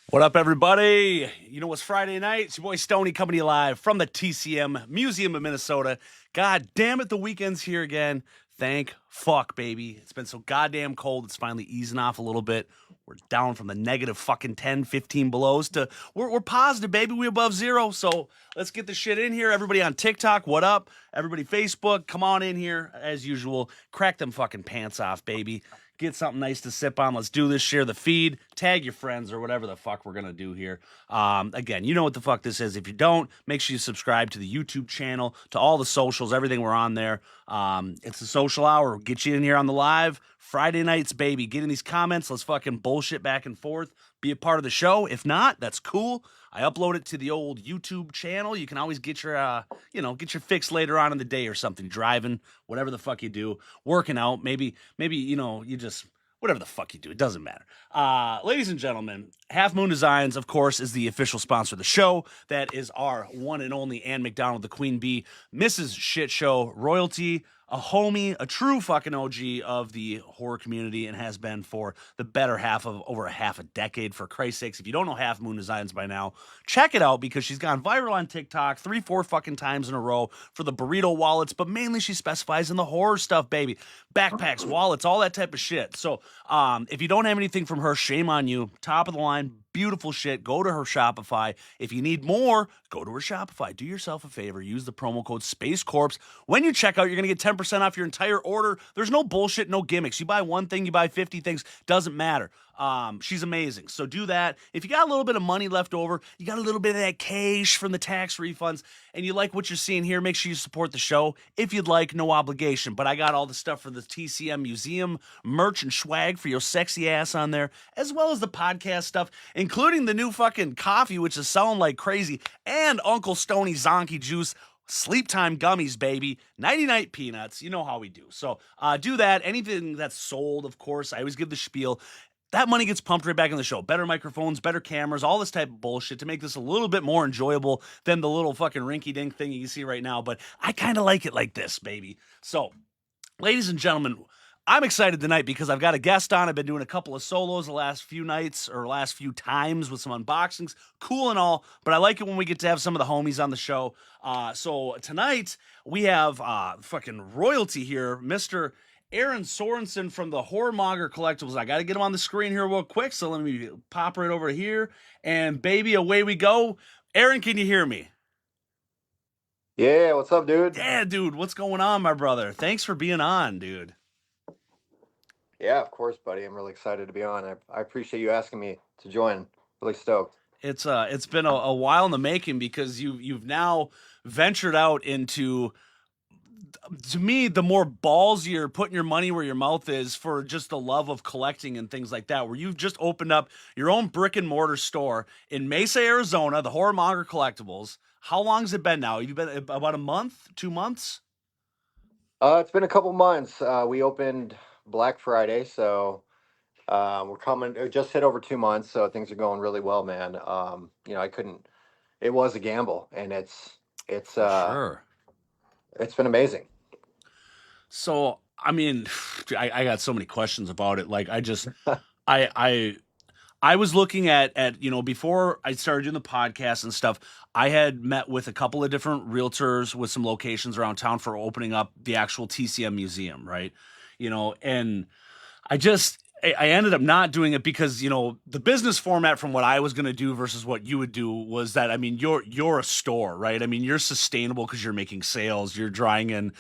What up, everybody? You know, it's Friday night. It's your boy Stoney coming to you live from the TCM Museum of Minnesota. God damn it, the weekend's here again. Thank fuck, baby. It's been so goddamn cold. It's finally easing off a little bit. We're down from the negative fucking 10, 15 belows to we're positive, baby. We above zero. So let's get the shit in here. Everybody on TikTok, what up? Everybody Facebook, come on in here as usual. Crack them fucking pants off, baby. Get something nice to sip on. Let's do this. Share the feed. Tag your friends or whatever the fuck we're going to do here. Again, you know what the fuck this is. If you don't, make sure you subscribe to the YouTube channel, to all the socials, everything we're on there. It's a social hour. We'll get you in here on the live. Friday nights, baby. Get in these comments. Let's fucking bullshit back and forth. Be a part of the show. If not, that's cool. I upload it to the old YouTube channel. You can always get your, get your fix later on in the day or something. Driving, whatever the fuck you do. Working out, maybe, you just, whatever the fuck you do. It doesn't matter. Ladies and gentlemen, Half Moon Designs, of course, is the official sponsor of the show. That is our one and only Ann McDonald, the Queen Bee, Mrs. Shit Show, royalty, a homie, a true fucking OG of the horror community, and has been for the better half of over a half a decade, for Christ's sakes. If you don't know Half Moon Designs by now, check it out, because she's gone viral on TikTok 3-4 fucking times in a row for the burrito wallets, but mainly she specifies in the horror stuff, baby. Backpacks, wallets, all that type of shit. So if you don't have anything from her, shame on you. Top of the line, beautiful shit. Go to her Shopify. If you need more, go to her Shopify. Do yourself a favor. Use the promo code SpaceCorps. When you check out, you're going to get 10% off your entire order. There's no bullshit, no gimmicks. You buy one thing, you buy 50 things. Doesn't matter. She's amazing. So do that. If you got a little bit of money left over, you got a little bit of that cash from the tax refunds, and you like what you're seeing here, make sure you support the show. If you'd like, no obligation. But I got all the stuff for the TCM Museum, merch and swag for your sexy ass on there, as well as the podcast stuff, including the new fucking coffee, which is selling like crazy, and Uncle Stoney Zonky Juice. Sleep time gummies, baby. Nighty-night peanuts. You know how we do. So do that. Anything that's sold, of course, I always give the spiel. That money gets pumped right back in the show. Better microphones, better cameras, all this type of bullshit to make this a little bit more enjoyable than the little fucking rinky-dink thing you see right now. But I kind of like it like this, baby. So, ladies and gentlemen, I'm excited tonight because I've got a guest on. I've been doing a couple of solos the last few nights or last few times with some unboxings. Cool and all, but I like it when we get to have some of the homies on the show. So tonight we have fucking royalty here, Mr. Aaron Sorenson from the Horror Monger Collectibles. I got to get him on the screen here real quick, so let me pop right over here. And baby, away we go. Aaron, can you hear me? Yeah, what's up, dude? Yeah, dude, what's going on, my brother? Thanks for being on, dude. Yeah, of course, buddy. I'm really excited to be on. I appreciate you asking me to join. Really stoked. It's been a while in the making, because you've now ventured out into, to me, the more balls you're putting your money where your mouth is for just the love of collecting and things like that, where you've just opened up your own brick and mortar store in Mesa, Arizona, the Horror Monger Collectibles. How long has it been now? You've been about a month, 2 months? It's been a couple months. We opened Black Friday, so we're coming. It just hit over 2 months, so things are going really well, man. I couldn't. It was a gamble, and it's Sure. It's been amazing. So, I mean, I got so many questions about it. Like, I was looking at, before I started doing the podcast and stuff, I had met with a couple of different realtors with some locations around town for opening up the actual TCM museum, right? And I ended up not doing it because, the business format from what I was going to do versus what you would do was that, I mean, you're a store, right? I mean, you're sustainable because you're making sales, you're drawing in,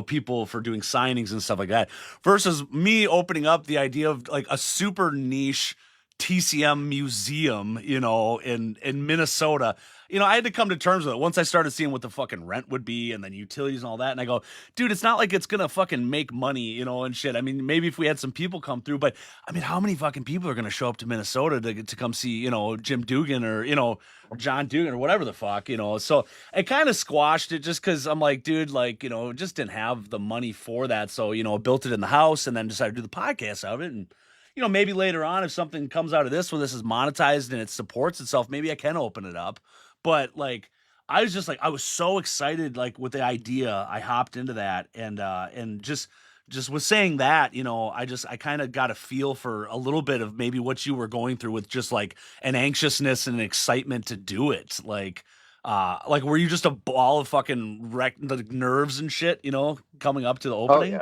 people for doing signings and stuff like that, versus me opening up the idea of like a super niche TCM museum, in Minnesota. I had to come to terms with it once I started seeing what the fucking rent would be and then utilities and all that. And I go, dude, it's not like it's gonna fucking make money, and shit. I mean, maybe if we had some people come through, but I mean, how many fucking people are gonna show up to Minnesota to come see, Jim Dugan or John Dugan or whatever the fuck, So it kind of squashed it just because I'm like, dude, like, just didn't have the money for that. So, built it in the house and then decided to do the podcast out of it. And maybe later on, if something comes out of this where this is monetized and it supports itself, maybe I can open it up. But like, I was just like, I was so excited, like with the idea. I hopped into that and just was saying that, I kind of got a feel for a little bit of maybe what you were going through with just like an anxiousness and an excitement to do it. Like were you just a ball of fucking the nerves and shit, coming up to the Oh opening? yeah.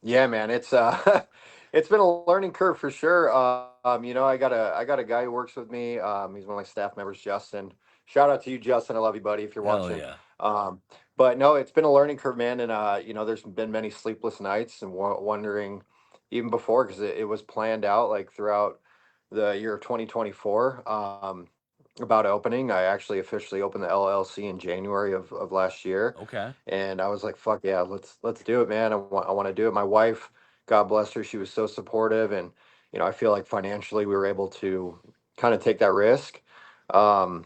Yeah, man, it's it's been a learning curve for sure. I got a guy who works with me. He's one of my staff members, Justin. Shout out to you, Justin. I love you, buddy, if you're Hell watching. yeah. Um, but no, it's been a learning curve, man, and there's been many sleepless nights and wondering even before because it was planned out like throughout the year of 2024. About opening, I actually officially opened the LLC in January of last year, Okay. and I was like, "Fuck yeah, let's do it, man! I want to do it." My wife, God bless her, she was so supportive, and I feel like financially we were able to kind of take that risk. Um,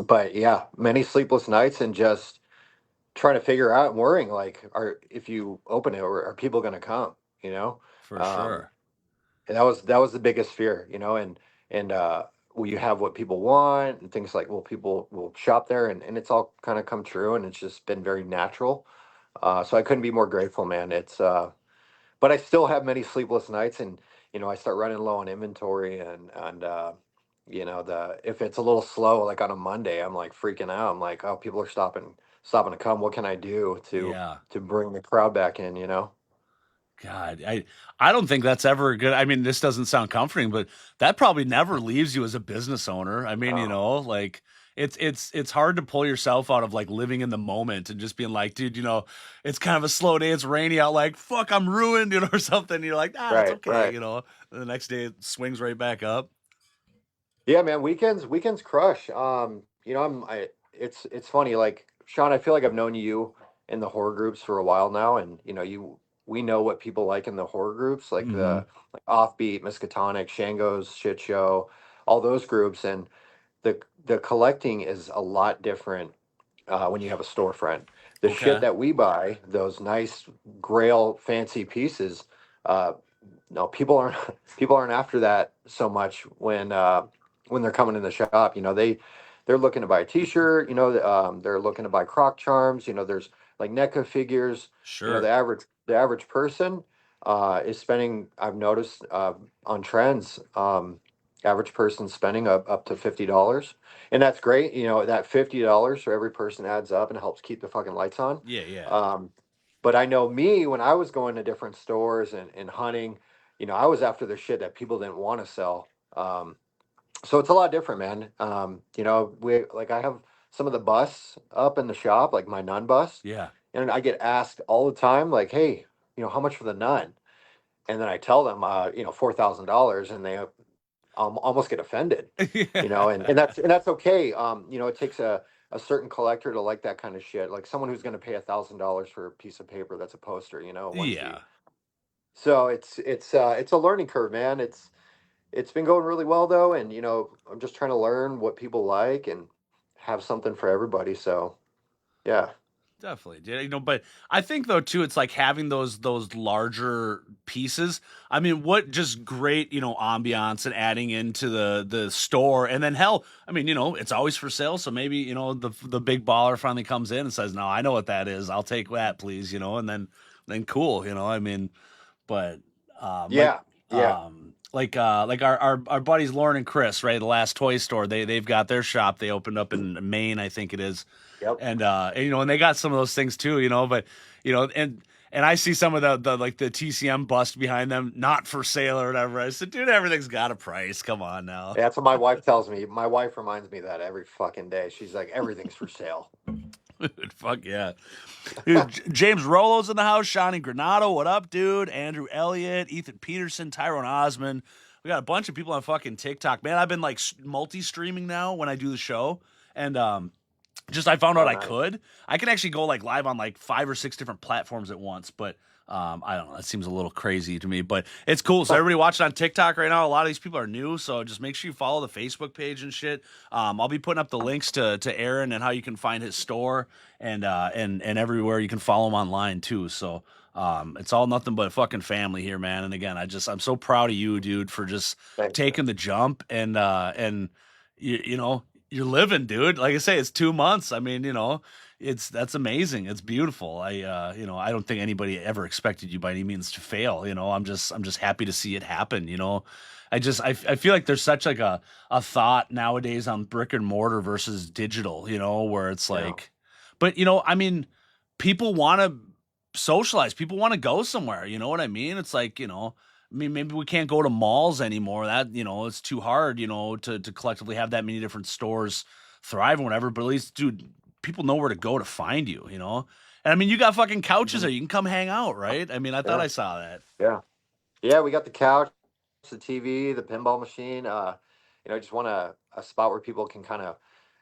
but yeah, many sleepless nights and just trying to figure out and worrying like, are if you open it, are people going to come? You know, For um, sure. and that was the biggest fear, and will you have what people want and things like, will people will shop there, and it's all kind of come true, and it's just been very natural. So I couldn't be more grateful, man. But I still have many sleepless nights, and I start running low on inventory, and the if it's a little slow, like on a Monday, I'm like freaking out. I'm like, oh, people are stopping to come. What can I do to Yeah. bring the crowd back in? God, I don't think that's ever good. I mean, this doesn't sound comforting, but that probably never leaves you as a business owner. I mean, Oh, like it's hard to pull yourself out of like living in the moment and just being like, dude, it's kind of a slow day, it's rainy out, like fuck, I'm ruined, or something. And you're like, it's right, okay, right. And the next day it swings right back up. Yeah, man. Weekends crush. It's funny. Like Sean, I feel like I've known you in the horror groups for a while now, and we know what people like in the horror groups, like Mm-hmm. the like Offbeat, Miskatonic, Shango's Shit Show, all those groups, and the collecting is a lot different when you have a storefront. The shit Okay. that we buy, those nice Grail fancy pieces, uh, no, people aren't after that so much when they're coming in the shop. They're looking to buy a T-shirt. They're looking to buy Croc charms. There's like NECA figures. The Sure. average person is spending. I've noticed on trends. Average person spending up to $50, and that's great. That $50 for every person adds up and helps keep the fucking lights on. Yeah, yeah. Um, but I know me when I was going to different stores and hunting, I was after the shit that people didn't want to sell. So it's a lot different, man. We like I have some of the busts up in the shop, like my nun bust, Yeah. and I get asked all the time, like, "Hey, how much for the nun?" And then I tell them, $4,000, and they almost get offended, Yeah. and that's okay. It takes a certain collector to like that kind of shit, like someone who's going to pay $1,000 for a piece of paper that's a poster, once you. Yeah. So it's a learning curve, man. It's been going really well though, and I'm just trying to learn what people like and have something for everybody. So yeah. Definitely, but I think though too, it's like having those larger pieces. I mean, what just great, ambiance and adding into the store, and then hell, I mean, it's always for sale. So maybe the big baller finally comes in and says, "No, I know what that is. I'll take that, please," and then cool, I mean, but like Yeah. Yeah. like our buddies Lauren and Chris, right? The last toy store, they've got their shop. They opened up in Maine, I think it is, Yep. and they got some of those things too, but and I see some of the like the TCM bust behind them, not for sale or whatever. I said, dude, everything's got a price. Come on now. That's what my wife tells me. My wife reminds me that every fucking day. She's like, everything's for sale. Dude, fuck yeah. Dude, James Rolo's in the house. Shawnee Granado, what up, dude? Andrew Elliott, Ethan Peterson, Tyrone Osmond, We got a bunch of people on fucking TikTok, man. I've been like multi-streaming now when I do the show, and just I found out Oh, I nice. could. I can actually go like live on like 5 or 6 different platforms at once, but I don't know. That seems a little crazy to me, but it's cool. So everybody watching on TikTok right now, a lot of these people are new, so just make sure you follow the Facebook page and shit. I'll be putting up the links to Aaron and how you can find his store and everywhere you can follow him online too. So it's all nothing but fucking family here, man. And again, I'm so proud of you, dude, for just Thanks, man. taking the jump and you know you're living, dude. Like I say, it's 2 months. I mean, that's amazing. It's beautiful. I don't think anybody ever expected you by any means to fail. I'm just happy to see it happen. I feel like there's such like a thought nowadays on brick and mortar versus digital. Where it's Yeah. like, but I mean, people want to socialize. People want to go somewhere. You know what I mean? It's like I mean, maybe we can't go to malls anymore. That it's too hard, to collectively have that many different stores thrive and whatever. But at least, dude, people know where to go to find you. And I mean, you got fucking couches Mhm. there. You can come hang out, right? I mean, I thought Yeah. I saw that. Yeah. Yeah. We got the couch, the TV, the pinball machine. Just want a spot where people can kind of,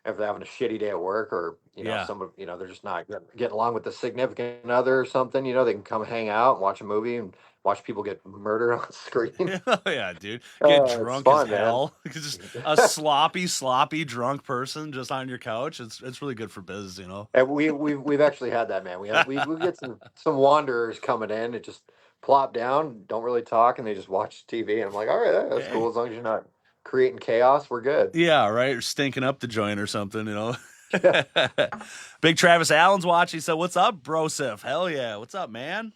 if they're having a shitty day at work, or Yeah. someone, they're just not getting along with the significant other or something. They can come hang out and watch a movie and watch people get murdered on screen. Hell yeah, dude. Get It's drunk as fun, man. hell. Just a sloppy drunk person just on your couch. It's really good for biz. And we've actually had that, man. We get some wanderers coming in and just plop down, don't really talk, and they just watch TV. And I'm like, all right, that's Hey. cool. As long as you're not creating chaos, we're good. Yeah, right. Or stinking up the joint or something. Yeah. Big Travis Allen's watching. He said, "What's up, Brosif? Hell yeah. What's up, man?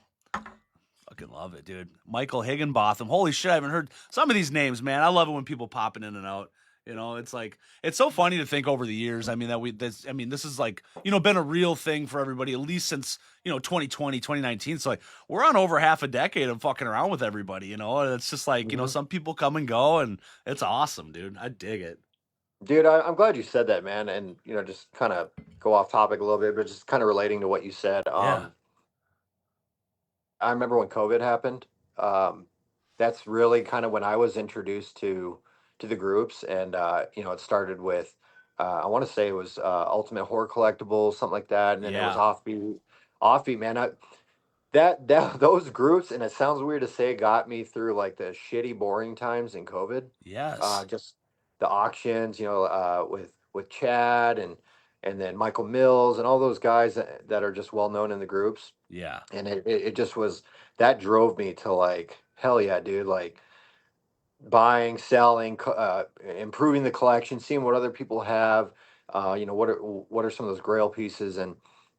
Fucking love it, dude." Michael Higginbotham. Holy shit, I haven't heard some of these names, man. I love it when people popping in and out. It's like it's so funny to think over the years. I mean this is like, been a real thing for everybody, at least since, 2020, 2019. So like we're on over half a decade of fucking around with everybody. And it's just like, hmm some people come and go, and it's awesome, dude. I dig it. Dude, I'm glad you said that, man. And just kind of go off topic a little bit, but just kind of relating to what you said. Yeah. I remember when COVID happened. That's really kind of when I was introduced to the groups, and it started with I want to say it was Ultimate Horror Collectibles, something like that, and then it was Yeah. Offbeat, man. That those groups, and it sounds weird to say, got me through like the shitty, boring times in COVID. Yes. Just the auctions, with Chad and then Michael Mills and all those guys that are just well known in the groups, Yeah. and it just was that drove me to like, hell yeah, dude, like buying, selling, improving the collection, seeing what other people have, what are some of those grail pieces, and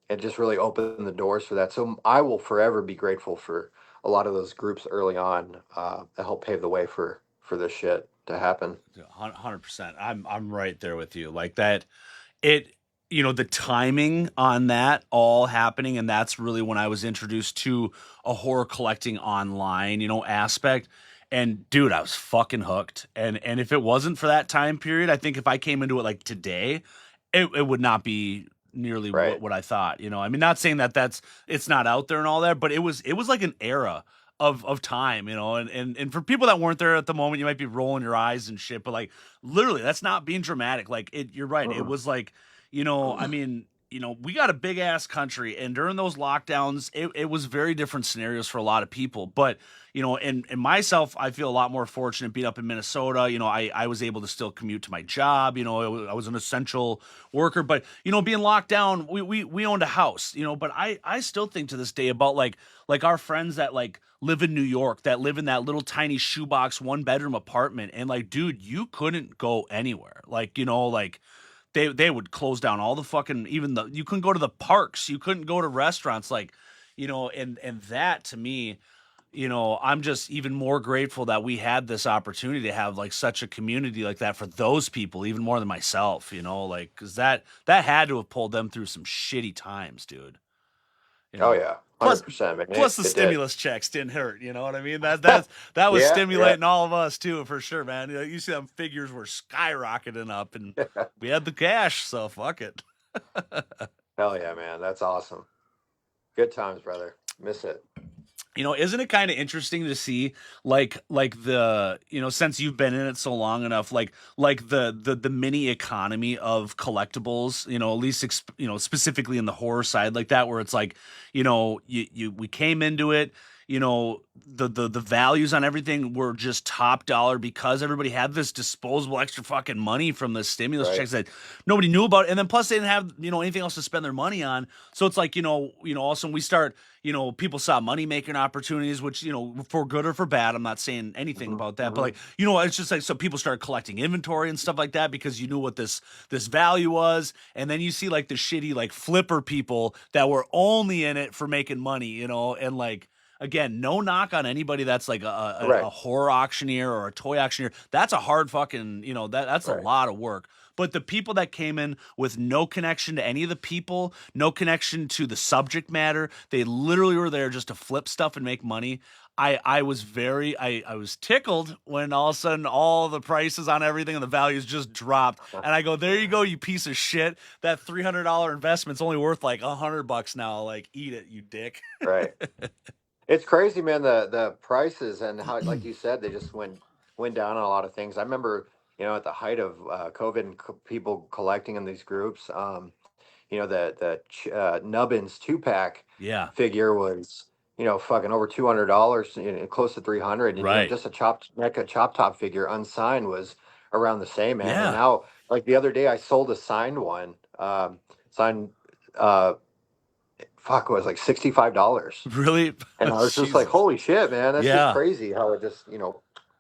it just really opened the doors for that. So I will forever be grateful for a lot of those groups early on, that helped pave the way for this shit to happen. 100%. I'm right there with you. Like that, it the timing on that all happening, and that's really when I was introduced to a horror collecting online aspect. And dude, I was fucking hooked. And if it wasn't for that time period, I think if I came into it like today, it would not be nearly what, Right. what I thought. I mean, not saying that it's not out there and all that, but it was like an era of time. And for people that weren't there at the moment, you might be rolling your eyes and shit, but like literally, that's not being dramatic. Like you're right. It Mm. was like, I mean, we got a big ass country, and during those lockdowns, it was very different scenarios for a lot of people. But, and myself, I feel a lot more fortunate being up in Minnesota. I was able to still commute to my job. I was an essential worker, but, being locked down, we owned a house, but I still think to this day about like our friends that like live in New York, that live in that little tiny shoebox 1 bedroom apartment. And like, dude, you couldn't go anywhere. Like, like, they would close down all the fucking, even the, you couldn't go to the parks, you couldn't go to restaurants, like, and that to me, I'm just even more grateful that we had this opportunity to have like such a community like that for those people, even more than myself, like, because that had to have pulled them through some shitty times, dude. you Oh know yeah, plus 100%, man. plus the It did. stimulus checks didn't hurt, you know what I mean? That was Yeah, yeah. stimulating all of us too, for sure, man. You see them figures were skyrocketing up, and we had the cash, so fuck it. Hell yeah, man. That's awesome. Good times, brother. Miss it. Isn't it kind of interesting to see like the, since you've been in it so long enough, like the mini economy of collectibles, at least specifically in the horror side like that, where it's like, we came into it, the values on everything were just top dollar because everybody had this disposable extra fucking money from the stimulus Right. checks that nobody knew about, and then plus they didn't have anything else to spend their money on. So it's like, also we start, people saw money making opportunities, which, for good or for bad, I'm not saying anything Hmm. about that, but Hmm. like, it's just like, so people started collecting inventory and stuff like that because you knew what this value was. And then you see like the shitty, like flipper people that were only in it for making money, and like, again, no knock on anybody that's like a Right. horror auctioneer or a toy auctioneer. That's a hard fucking, that's a Right. lot of work. But the people that came in with no connection to any of the people, no connection to the subject matter, they literally were there just to flip stuff and make money. I was I was tickled when all of a sudden all the prices on everything and the values just dropped. And I go, there you go, you piece of shit. That $300 investment's only worth like $100 now. Like, eat it, you dick. Right. It's crazy, man. The prices and how, like you said, they just went down on a lot of things. I remember, at the height of COVID and people collecting in these groups. The Nubbins 2 pack Yeah, figure was, fucking over $200, close to 300, and right. just a chop top figure unsigned was around the same, man. And Yeah. now, like the other day, I sold a signed one, signed, uh, fuck, it was like $65. Really? And I was just like, Jesus. holy shit, man, that's just Yeah. crazy how it just,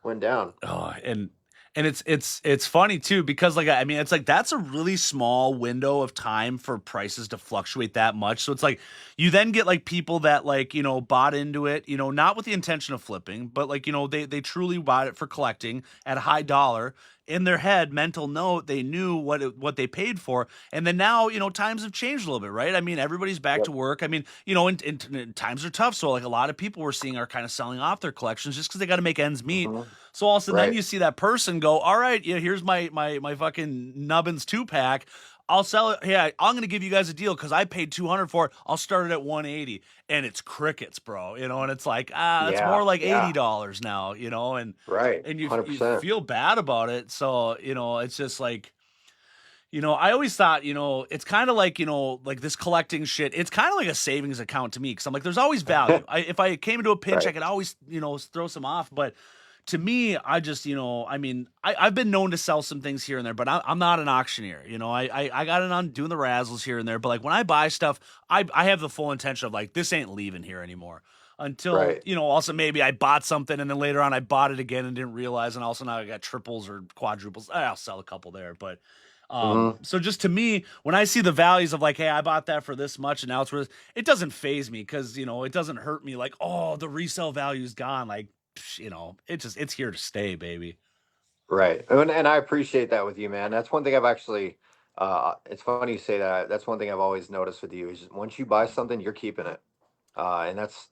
went down. Oh, and it's funny too because like I mean it's like that's a really small window of time for prices to fluctuate that much. So it's like you then get like people that like, bought into it, not with the intention of flipping, but like, they truly bought it for collecting at a high dollar. In their head, mental note, they knew what they paid for. And then now, times have changed a little bit, right? I mean, everybody's back to Yep. work. I mean, and times are tough. So like a lot of people we're seeing are kind of selling off their collections just because they got to make ends meet. Hmm. So all of a sudden, then Right. you see that person go, "All right, yeah, here's my fucking Nubbins 2 pack. I'll sell it. Hey, I'm gonna give you guys a deal because I paid 200 for it. I'll start it at 180, and it's crickets, bro. And it's like it's Yeah. more like Yeah. $80 now. Right. And you 100%. feel bad about it. So it's just like. I always thought, it's kind of like, like this collecting shit. It's kind of like a savings account to me because I'm like, there's always value. If I came into a pinch, I Right. could always, throw some off. But to me, I just, I mean, I've been known to sell some things here and there, but I'm not an auctioneer. I got it on doing the razzles here and there. But like when I buy stuff, I have the full intention of like, this ain't leaving here anymore. Until, Right. also maybe I bought something and then later on I bought it again and didn't realize. And also now I got triples or quadruples. I'll sell a couple there. But Hmm. so just to me, when I see the values of like, hey, I bought that for this much and now it's worth, it doesn't phase me because it doesn't hurt me like, oh, the resale value's gone. Like, it's here to stay, baby. Right. And I appreciate that with you, man. That's one thing I've actually, it's funny you say that. That's one thing I've always noticed with you is once you buy something, you're keeping it. And that's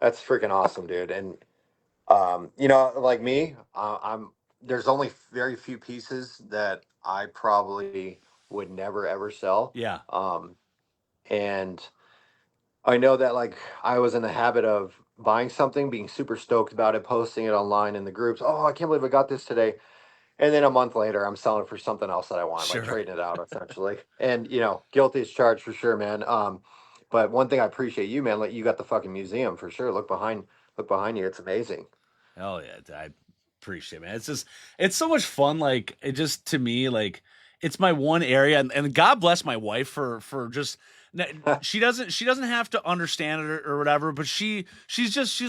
freaking awesome, dude. And, like me, there's only very few pieces that I probably would never ever sell. Yeah. And I know that like I was in the habit of buying something, being super stoked about it, posting it online in the groups. Oh, I can't believe I got this today. And then a month later, I'm selling it for something else that I want, like Sure. trading it out essentially. And guilty as charged for sure, man. But one thing I appreciate you, man, like you got the fucking museum for sure. Look behind you. It's amazing. Hell yeah. I appreciate it, man. It's so much fun. Like, it just, to me, like, it's my one area. And God bless my wife for just, she doesn't have to understand it or whatever, but she's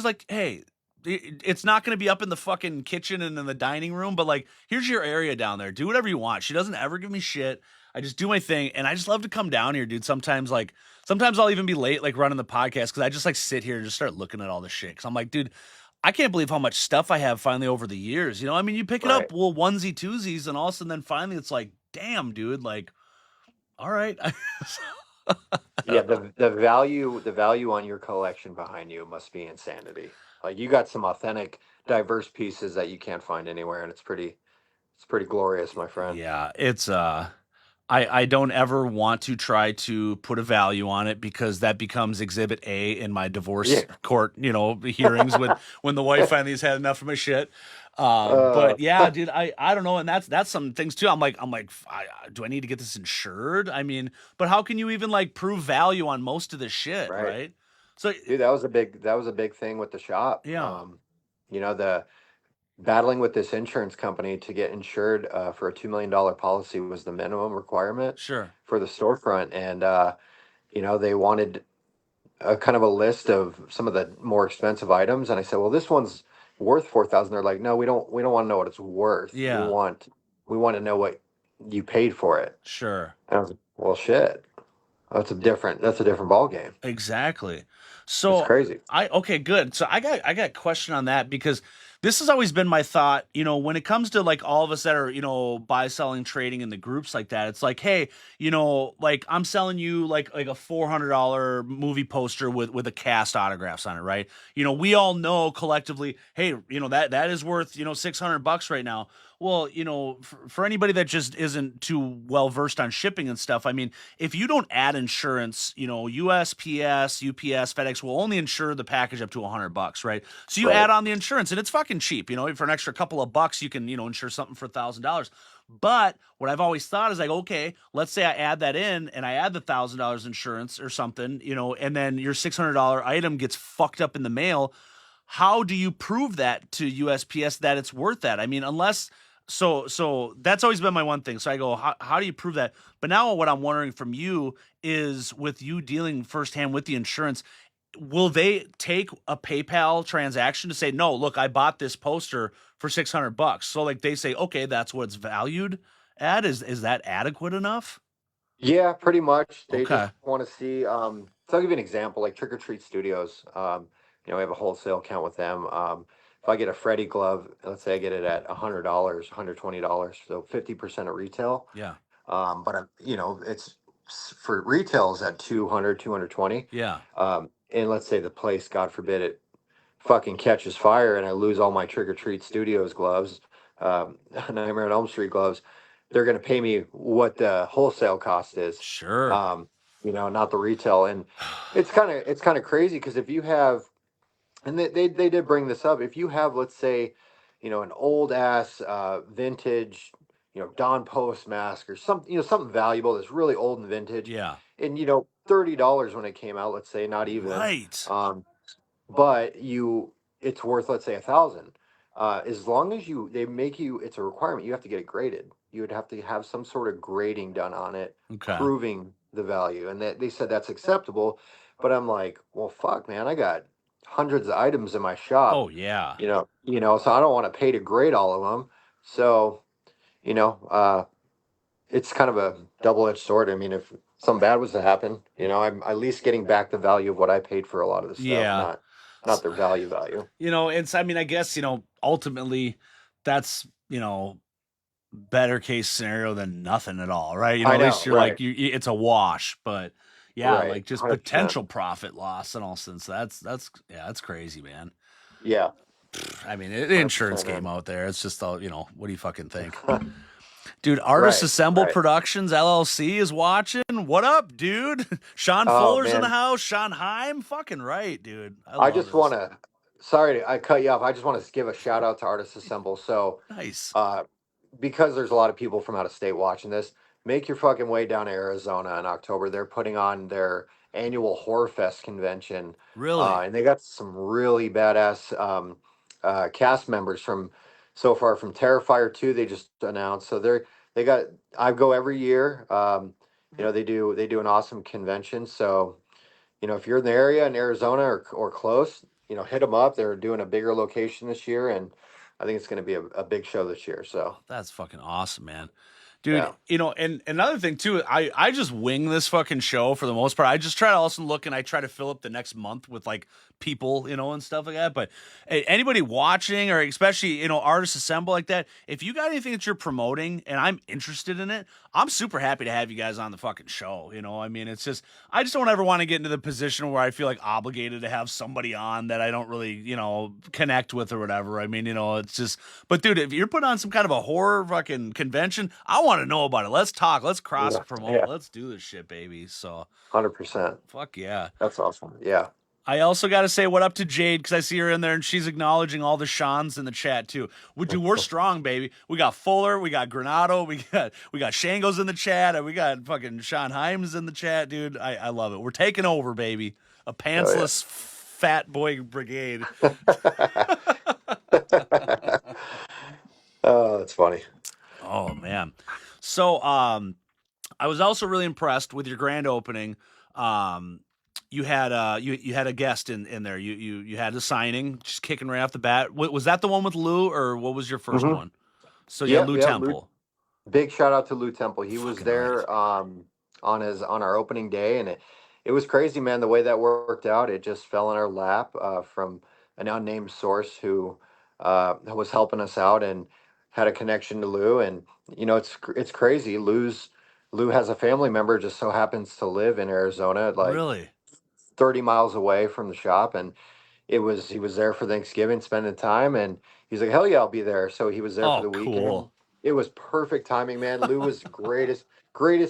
like, hey, it's not going to be up in the fucking kitchen and in the dining room, but like, here's your area down there. Do whatever you want. She doesn't ever give me shit. I just do my thing, and I just love to come down here, dude. Sometimes I'll even be late, like running the podcast, because I just like sit here and just start looking at all this shit. Because I'm like, dude, I can't believe how much stuff I have finally over the years. I mean, you pick it Right. up, well, onesie twosies, and all of a sudden, then finally, it's like, damn, dude, like, all right. Yeah, the value on your collection behind you must be insanity. Like you got some authentic, diverse pieces that you can't find anywhere, and it's pretty glorious, my friend. Yeah, I don't ever want to try to put a value on it because that becomes Exhibit A in my divorce Yeah. court, hearings when the wife finally has had enough of my shit. uh, But yeah, dude, I don't know, and that's some things too. I'm like, do I need to get this insured? I mean, but how can you even like prove value on most of this shit, right. right? So Dude, that was a big thing with the shop. yeah, The battling with this insurance company to get insured for a $2 million policy was the minimum requirement sure, for the storefront, and they wanted a kind of a list of some of the more expensive items, and I said, well, this one's worth 4,000. They're like, no, we don't want to know what it's worth. We yeah, want we want to know what you paid for it. sure. And I was like, well, shit, that's a different ball game. Exactly. It's So crazy. okay, good. So I got a question on that because this has always been my thought, when it comes to like all of us that are, buy, selling, trading in the groups like that, it's like, hey, like I'm selling you like a $400 movie poster with a cast autographs on it, right? We all know collectively, hey, that is worth, $600 right now. Well, for anybody that just isn't too well versed on shipping and stuff, I mean, if you don't add insurance, USPS, UPS, FedEx will only insure the package up to $100, right? So you add Right. on the insurance, and it's fucking cheap. For an extra couple of bucks, you can insure something for $1,000. But what I've always thought is like, okay, let's say I add that in and I add the $1,000 insurance or something, and then your $600 item gets fucked up in the mail. How do you prove that to USPS that it's worth that? I mean, unless so that's always been my one thing. So I go, how do you prove that? But now what I'm wondering from you is with you dealing firsthand with the insurance, will they take a PayPal transaction to say, no, look, I bought this poster for $600? So like they say, okay, that's what it's valued at. Is that adequate enough? Yeah, pretty much. They just Okay. want to see. So I'll give you an example, like Trick or Treat Studios. We have a wholesale account with them. If I get a Freddy glove, let's say I get it at $100, $120, so 50% of retail. Yeah. But for retails at 200, 220. Yeah. And let's say the place, God forbid, it fucking catches fire and I lose all my Trick or Treat Studios gloves, Nightmare on Elm Street gloves, they're going to pay me what the wholesale cost is, Sure. um, not the retail. And it's kind of crazy because if you have, and they did bring this up, if you have, let's say, an old ass vintage, Don Post mask or something, something valuable that's really old and vintage, Yeah. and $30 when it came out, let's say, not even. Right. Um, but it's worth, let's say, 1,000. As long as they make you, it's a requirement, you have to get it graded. You would have to have some sort of grading done on it, Okay. proving the value, and they said that's acceptable. But I'm like, well, fuck, man, I got hundreds of items in my shop, Oh yeah. so I don't want to pay to grade all of them. So you know uh it's kind of a double-edged sword. I mean, if something bad was to happen, I'm at least getting back the value of what I paid for a lot of the stuff, Yeah. not their value. It's, I mean, I guess, ultimately that's, better case scenario than nothing at all, right? I At least know, you're like, right, it's a wash, but yeah, right, like just 100%. potential profit loss and all since yeah, that's crazy, man. Yeah, I mean, the insurance 100%, game man. out there, it's just all, what do you fucking think? Dude, Artist Right, Assemble right. Productions LLC is watching. What up, dude? Sean Oh Fuller's in the man, house. Sean Heim. Fucking right, dude. I I love just want this. to, sorry, I cut you off. I just want to give a shout out to Artists Assemble. So Nice. uh because there's a lot of people from out of state watching this, make your fucking way down to Arizona in October. They're putting on their annual Horror Fest convention, Really? and they got some really badass cast members from so far from Terrifier 2. They just announced, so they got. I go every year. They do an awesome convention. So if you're in the area in Arizona or close, hit them up. They're doing a bigger location this year, and I think it's going to be a big show this year. So That's fucking awesome, man. Dude, yeah. and another thing too, I just wing this fucking show for the most part. I just try to also look and I try to fill up the next month with like people, and stuff like that. But hey, anybody watching or especially, artists assemble like that, if you got anything that you're promoting and I'm interested in it, I'm super happy to have you guys on the fucking show. I mean, it's just I just don't ever want to get into the position where I feel like obligated to have somebody on that I don't really, connect with or whatever. I mean, it's just but dude, if you're putting on some kind of a horror fucking convention, I want to know about it. Let's talk. Let's cross promote. Yeah, Let's do this shit, baby. So 100%. fuck yeah. That's awesome. Yeah. I also got to say what up to Jade because I see her in there and she's acknowledging all the Sean's in the chat too. We're strong, baby. We got Fuller, we got Granado, we got Shango's in the chat, and we got fucking Sean Himes in the chat, dude. I love it. We're taking over, baby. A Oh pantsless fat boy brigade. yeah. Oh, that's funny. Oh man. So I was also really impressed with your grand opening. Um, you had you had a guest in there. You had a signing, just kicking right off the bat. Was that the one with Lou, or what was your first Hmm. one? So you had Yep, Lou yep. Temple. Big shout out to Lou Temple. He was Fucking right. there on our opening day, and it was crazy, man. The way that worked out, it just fell in our lap from an unnamed source who was helping us out and had a connection to Lou. And it's crazy. Lou has a family member just so happens to live in Arizona, like Really? 30 miles away from the shop, and he was there for Thanksgiving, spending time, and he's like, hell yeah, I'll be there. So he was there for Oh, the weekend. cool. It was perfect timing, man. Lou was greatest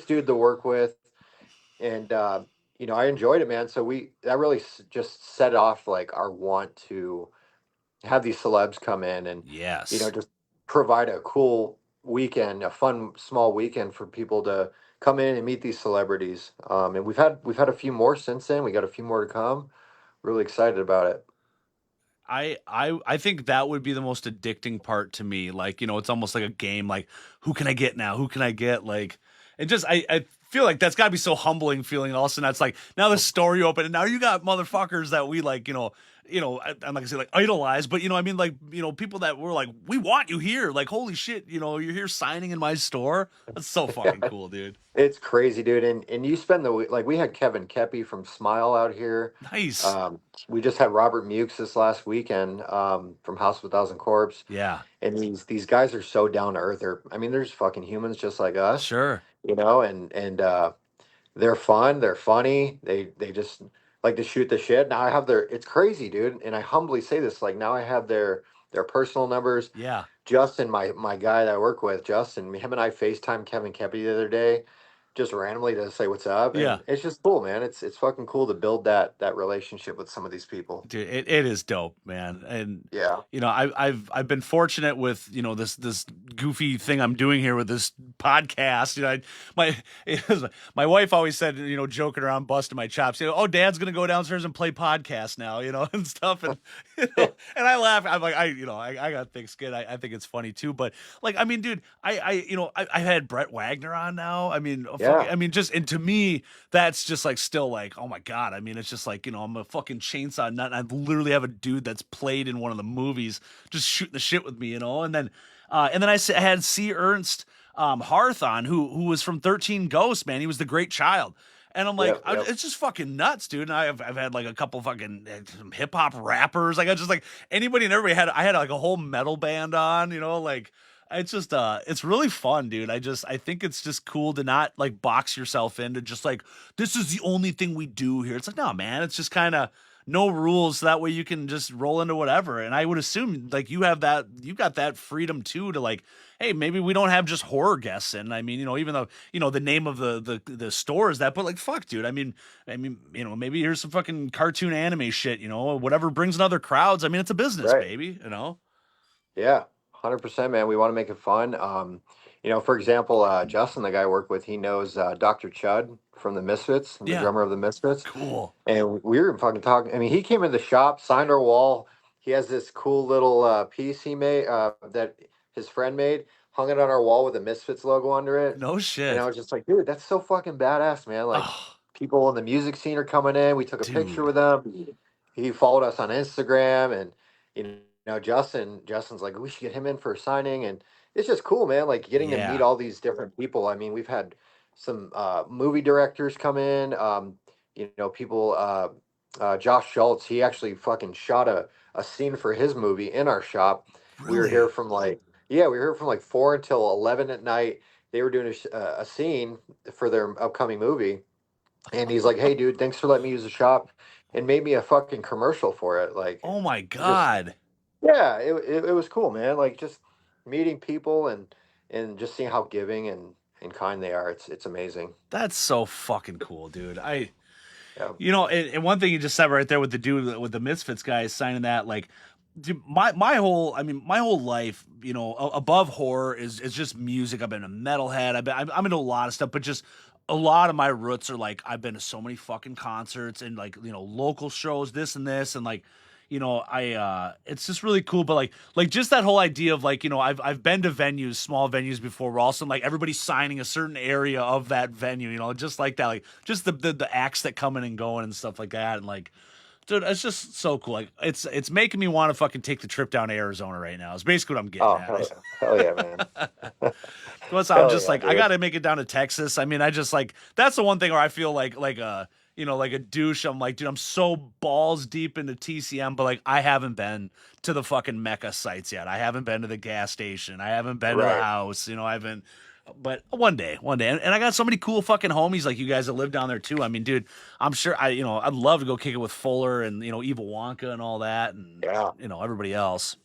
dude to work with, and I enjoyed it, man. So we that really just set off like our want to have these celebs come in and Yes. just provide a cool weekend, a fun small weekend for people to come in and meet these celebrities. And we've had a few more since then. We got a few more to come. Really excited about it. I think that would be the most addicting part to me. Like, it's almost like a game. Like, who can I get now? Who can I get? Like, it just I feel like that's gotta be so humbling feeling all of a sudden that's like now the story open and now you got motherfuckers that we like, I'm not gonna say like idolize, but I mean like, people that were like, we want you here. Like, holy shit, you're here signing in my store. That's so fucking cool, dude. It's crazy, dude. And you spend like we had Kevin Kepi from Smile out here. Nice. Um, we just had Robert Mukes this last weekend from House of a Thousand Corpse. Yeah, And these guys are so down to earth. I mean, they're just fucking humans just like us, sure. and they're fun, they're funny, they just like to shoot the shit. Now I have it's crazy, dude. And I humbly say this, like now I have their personal numbers. Yeah. Justin, my guy that I work with, Justin, him and I FaceTime Kevin Kepi the other day, just randomly to say what's up, Yeah. and it's just cool, man. It's fucking cool to build that relationship with some of these people. Dude, it is dope, man. And Yeah, I've been fortunate with this goofy thing I'm doing here with this podcast. My my wife always said, joking around, busting my chops. Oh, Dad's gonna go downstairs and play podcast now, and stuff, and and I laugh. I'm like, I got thick skin. I think it's funny too. But like, I mean, dude, I had Brett Wagner on now. I mean, yeah, just and to me, that's just like still like, oh my god. I mean, it's just like I'm a fucking chainsaw nut. And I literally have a dude that's played in one of the movies just shooting the shit with me, and then I had C. Ernst Harth on, who was from 13 Ghosts, man. He was the great child. And I'm like, yep, yep. it's just fucking nuts, dude. And I've had like a couple fucking hip hop rappers. Like I just like anybody and everybody I had like a whole metal band on, like it's just it's really fun, dude. I think it's just cool to not like box yourself into just like this is the only thing we do here. It's like, no, man, it's just kind of no rules so that way you can just roll into whatever. And I would assume like you got that freedom too to like, hey, maybe we don't have just horror guests in. I mean, even though, the name of the store is that, but like fuck, dude. I mean, maybe here's some fucking cartoon anime shit, whatever brings in other crowds. I mean, it's a business, Right. baby. Yeah, 100%, man. We want to make it fun. For example, Justin, the guy I work with, he knows Dr. Chud from the Misfits, the Yeah. drummer of the Misfits. Cool. And we were fucking talking. I mean, he came in the shop, signed our wall. He has this cool little piece he made that his friend made, hung it on our wall with a Misfits logo under it. No And I shit. was just like, dude, that's so fucking badass, man. Like, Oh, people in the music scene are coming in. We took a picture dude. with him. He followed us on Instagram, and Justin's like, we should get him in for a signing, and it's just cool, man. Like getting to meet Yeah. all these different people. I mean, we've had some movie directors come in. People. Josh Schultz, he actually fucking shot a scene for his movie in our shop. We were here Really? from like yeah, we were here from like 4 until 11 at night. They were doing a scene for their upcoming movie, and he's like, "Hey, dude, thanks for letting me use the shop," and made me a fucking commercial for it. Like, Oh my just god. yeah, it was cool, man. Like just meeting people, and and just seeing how giving and kind they are, it's amazing. That's so fucking cool, dude. Yeah. And one thing you just said right there with the dude with the Misfits guys signing that, like, dude, my whole life, above horror is just music. I've been a metalhead. I'm into a lot of stuff, but just a lot of my roots are like I've been to so many fucking concerts and like local shows, this and this, and like I it's just really cool. But like just that whole idea of like I've been to venues, small venues before, where also like everybody's signing a certain area of that venue, just like that, like just the acts that come in and going and stuff like that, and like. Dude, it's just so cool. Like it's making me want to fucking take the trip down to Arizona right now. It's basically what I'm getting Oh, at. hell yeah. Hell yeah, man. Plus, I'm Hell just yeah, like I dude. gotta make it down to Texas. I mean, I just like that's the one thing where I feel like a douche. I'm like, dude, I'm so balls deep into TCM, but like I haven't been to the fucking Mecca sites yet. I haven't been to the gas station. I haven't been to the Right. house. I haven't. But one day, and I got so many cool fucking homies like you guys that live down there too. I mean, dude, I'm sure I'd love to go kick it with Fuller and Evil Wonka and all that, and Yeah. everybody else.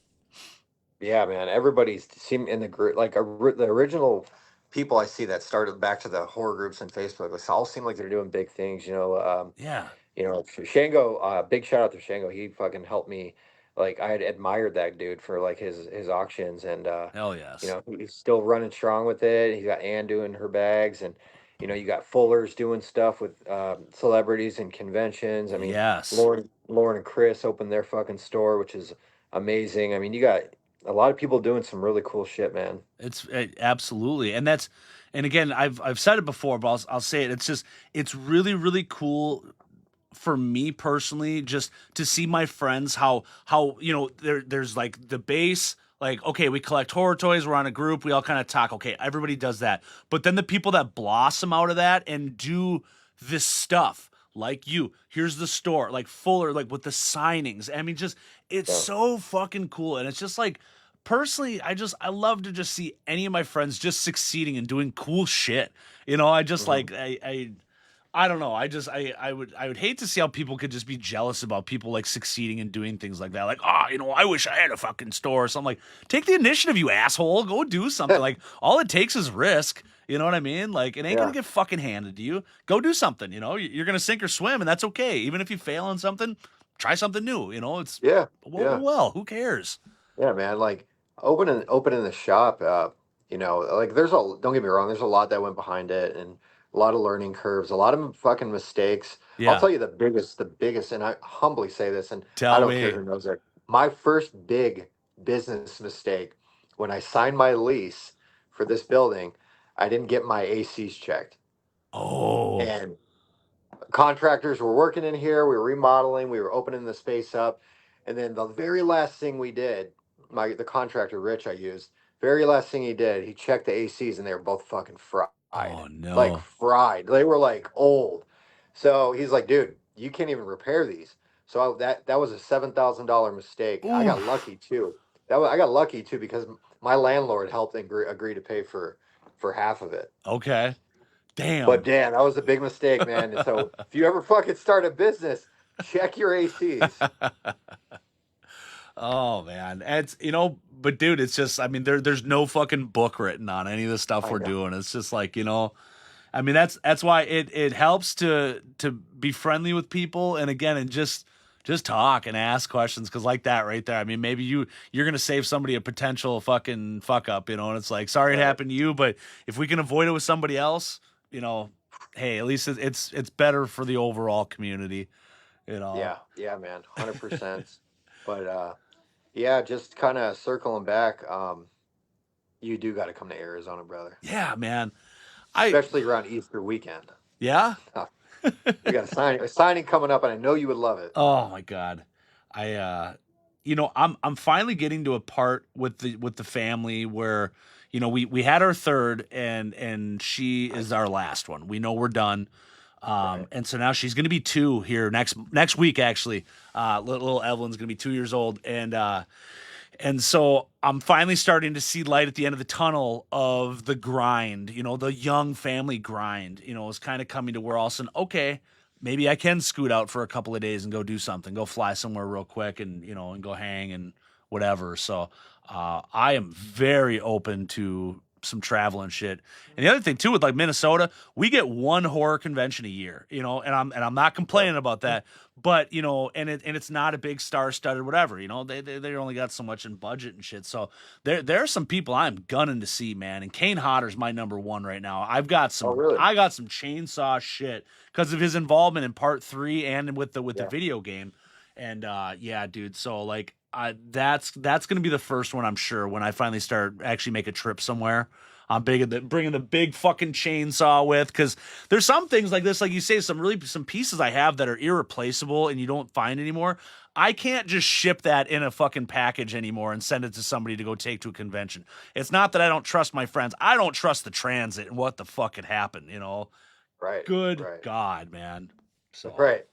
Yeah, man. Everybody's seem in the group like the original people I see that started back to the horror groups and Facebook. They all seem like they're doing big things. Yeah. Shango. Big shout out to Shango. He fucking helped me. Like I had admired that dude for like his auctions, and Hell yes. he's still running strong with it. He's got Ann doing her bags, and you got Fuller's doing stuff with celebrities and conventions. I mean, Yes. Lauren and Chris opened their fucking store, which is amazing. I mean, you got a lot of people doing some really cool shit, man. Absolutely, and again, I've said it before, but I'll say it. It's really really cool for me personally, just to see my friends how there's like the base. Like, okay, we collect horror toys. We're on a group. We all kind of talk. Okay, everybody does that. But then the people that blossom out of that and do this stuff, like you, here's the store, like Fuller, like with the signings. I mean, just it's Yeah. so fucking cool, and it's just like personally, I love to just see any of my friends just succeeding and doing cool shit. I just Hmm. like I don't know. I would hate to see how people could just be jealous about people like succeeding and doing things like that. Like, I wish I had a fucking store or something. Like, take the initiative, you asshole. Go do something. Like, all it takes is risk. You know what I mean? Like, it ain't gonna Yeah. get fucking handed to you. Go do something. You're gonna sink or swim, and that's okay. Even if you fail on something, try something new. It's Yeah. Yeah. well, who cares? Yeah, man. Like opening the shop, like there's a don't get me wrong, there's a lot that went behind it and a lot of learning curves, a lot of fucking mistakes. I'll Yeah. tell you the biggest, and I humbly say this, and I Tell don't care me. who knows it. My first big business mistake when I signed my lease for this building, I didn't get my ACs checked. Oh. And contractors were working in here. We were remodeling. We were opening the space up, and then the very last thing we did, the contractor Rich I used, very last thing he did, he checked the ACs, and they were both fucking fried, Oh like no. fried. They were like old. So he's like, dude, you can't even repair these. So that was a $7,000 mistake. I got Oof. lucky too. I got lucky too because my landlord helped agree to pay for half of it. Okay. But Damn. damn, that was a big mistake, man. And so if you ever fucking start a business, check your ACs. Oh man, but dude, it's just I mean there's no fucking book written on any of the stuff I we're know. doing. It's just like I mean that's why it helps to be friendly with people and again and just talk and ask questions because like that right there. I mean maybe you're gonna save somebody a potential fucking fuck up, and it's like sorry it Right. happened to you, but if we can avoid it with somebody else, you know, hey at least it's better for the overall community, you know. Yeah, yeah, man, 100%. But yeah, just kind of circling back, you do got to come to Arizona, brother, Yeah, man. I especially around Easter weekend. yeah. We got a signing coming up, and I know you would love it. Oh my god. I I'm finally getting to a part with the family where we had our third and she is Nice. our last one. We know we're done. Right. And so now she's going to be 2 here next week actually. Little Evelyn's going to be 2 years old and so I'm finally starting to see light at the end of the tunnel of the grind, the young family grind, is kind of coming to where all of a sudden, okay, maybe I can scoot out for a couple of days and go do something, go fly somewhere real quick and go hang and whatever. So I am very open to some travel and shit. And the other thing too with like Minnesota, we get one horror convention a year, and I'm not complaining about that. But and it's not a big star-studded whatever. They only got so much in budget and shit. So there are some people I'm gunning to see, man. And Kane Hodder's my number one right now. Oh, really? I got some chainsaw shit because of his involvement in part 3 and with the Yeah. video game. And yeah, dude. So like, that's gonna be the first one, I'm sure, when I finally start actually make a trip somewhere. I'm big at bringing the big fucking chainsaw with, because there's some things like this, like you say, some pieces I have that are irreplaceable and you don't find anymore. I can't just ship that in a fucking package anymore and send it to somebody to go take to a convention. It's not that I don't trust my friends. I don't trust the transit and what the fuck had happened. Right. Good Right. God, man. So. Right.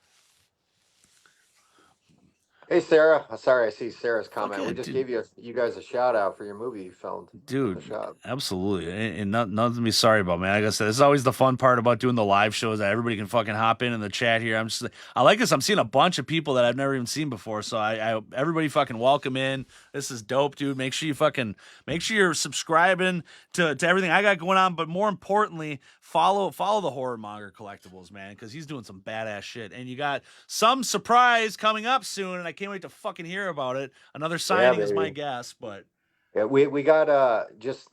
Hey, Sarah. Sorry, I see Sarah's Fuck comment. yeah, We just dude. gave you guys a shout out for your movie you filmed in the Dude, shop. absolutely. And nothing to be sorry about, man. Like I said, this is always the fun part about doing the live shows, that everybody can fucking hop in the chat here. I like this. I'm seeing a bunch of people that I've never even seen before. So everybody fucking welcome in. This is dope, dude. Make sure you're subscribing to everything I got going on. But more importantly, follow the Horror Monger Collectibles, man, because he's doing some badass shit. And you got some surprise coming up soon, and I can't wait to fucking hear about it. Another Yeah, signing is my baby. guess, but Yeah, we got just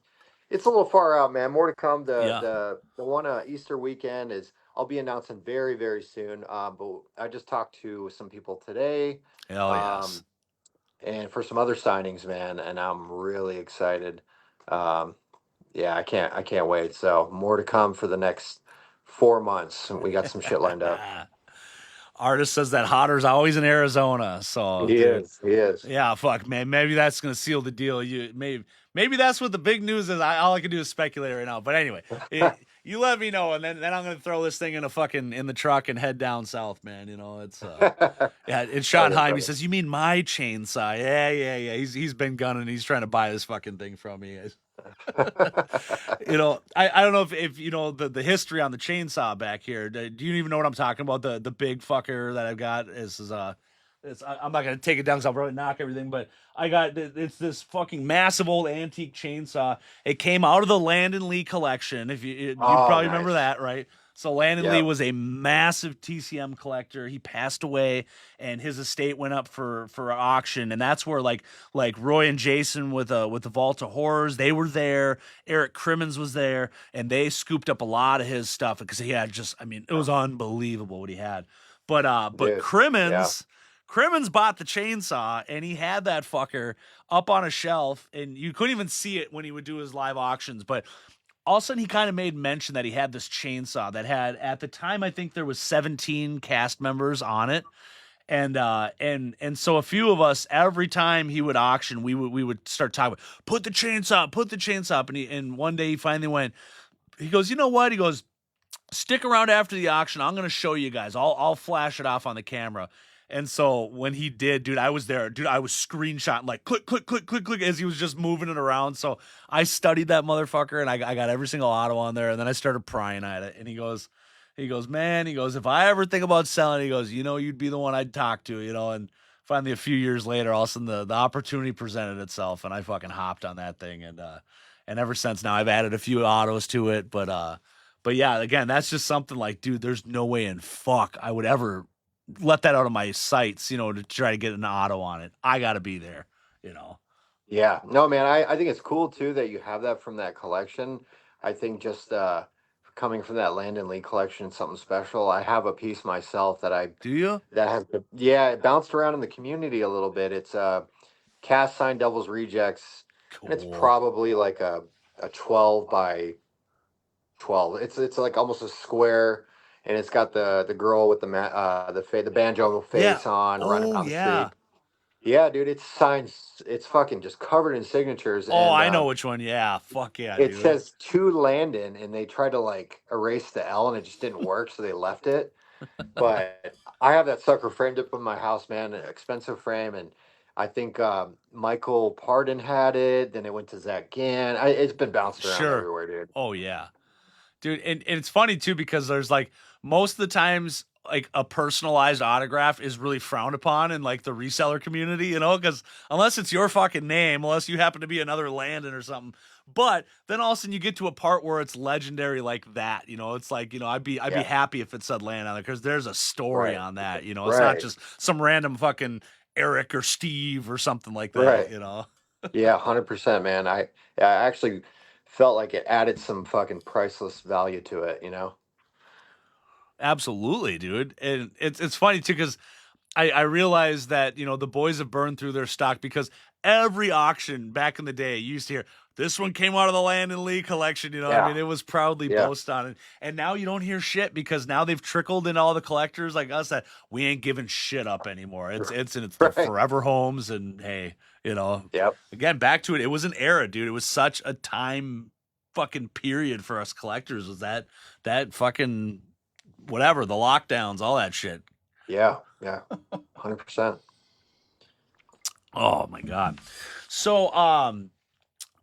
it's a little far out, man. More to come. The yeah. the one Easter weekend is I'll be announcing very very soon. But I just talked to some people today, Hell yes. um, and for some other signings, man, and I'm really excited. Um, yeah, I can't wait. So more to come for the next 4 months. We got some shit lined up. Artist says that Hotter's always in Arizona. So, He dude, is. He is. yeah, fuck, man. Maybe that's gonna seal the deal. Maybe that's what the big news is. All I can do is speculate right now. But anyway, you let me know, and then I'm gonna throw this thing in the truck and head down south, man. It's yeah. It's Oh Sean yeah, Heim. He brother. says, "You mean my chainsaw?" Yeah, yeah, yeah. He's been gunning. He's trying to buy this fucking thing from me. I don't know if you know the history on the chainsaw back here. Do you even know what I'm talking about? The big fucker that I've got I'm not gonna take it down because I'll probably knock everything. But it's this fucking massive old antique chainsaw. It came out of the Landon Lee collection. If you Oh, probably remember nice. that, right? So Landon Lee Yep. was a massive TCM collector. He passed away, and his estate went up for auction, and that's where like Roy and Jason with the Vault of Horrors, they were there. Eric Crimmins was there, and they scooped up a lot of his stuff because he had it was unbelievable what he had. But Dude. Yeah. Crimmins bought the chainsaw, and he had that fucker up on a shelf, and you couldn't even see it when he would do his live auctions. But all of a sudden, he kind of made mention that he had this chainsaw that had, at the time, I think there was 17 cast members on it. And so a few of us, every time he would auction, we would start talking about, put the chainsaw up. And one day he finally went, he goes, you know what? He goes, stick around after the auction. I'm gonna show you guys. I'll flash it off on the camera. And so when he did, dude, I was there. Dude, I was screenshotting like click, click, click, click, click as he was just moving it around. So I studied that motherfucker, and I got every single auto on there. And then I started prying at it. And man, he goes, if I ever think about selling, he goes, you'd be the one I'd talk to, And finally, a few years later, all of a sudden the opportunity presented itself, and I fucking hopped on that thing. And ever since now, I've added a few autos to it. But yeah, again, that's just something like, dude, there's no way in fuck I would ever let that out of my sights, to try to get an auto on it. I got to be there. Yeah, no, man, I think it's cool too that you have that from that collection. I think just coming from that Landon Lee collection, something special. I have a piece myself Do you? that has yeah, it bounced around in the community a little bit. It's cast sign Devil's Rejects, and it's Cool. probably like a 12 by 12. It's like almost a square, and it's got the girl with the banjo Yeah. face on running Oh, down the street. yeah. Yeah, dude, it's signs. It's fucking just covered in signatures, Oh, and I know which one. Yeah. Fuck yeah, it dude. says to Landon, and they tried to like erase the L, and it just didn't work, so they left it. But I have that sucker framed up in my house, man. An expensive frame, and I think Michael Pardon had it. Then it went to Zach Gann. It's been bounced around Sure. everywhere, dude. Oh, yeah. Dude, and it's funny too because there's like most of the times like a personalized autograph is really frowned upon in like the reseller community, because unless it's your fucking name, unless you happen to be another Landon or something. But then all of a sudden you get to a part where it's legendary like that. It's like, I'd be Yeah. happy if it said land on there because there's a story Right. on that. It's not Right. just some random fucking Eric or Steve or something like Right. that. Yeah, 100%, man. I actually felt like it added some fucking priceless value to it, you know? Absolutely, dude. And it's funny too because I realized that the boys have burned through their stock because every auction back in the day you used to hear this one came out of the Landon Lee collection. I Yeah. mean, it was proudly Yeah. boasted on it, and now you don't hear shit because now they've trickled in all the collectors like us that we ain't giving shit up anymore. It's their Right. forever homes, and hey, Yep. again back to it. It was an era, dude. It was such a time fucking period for us collectors. Was that fucking whatever the lockdowns, all that shit. Yeah. Yeah. 100%. Oh my god. So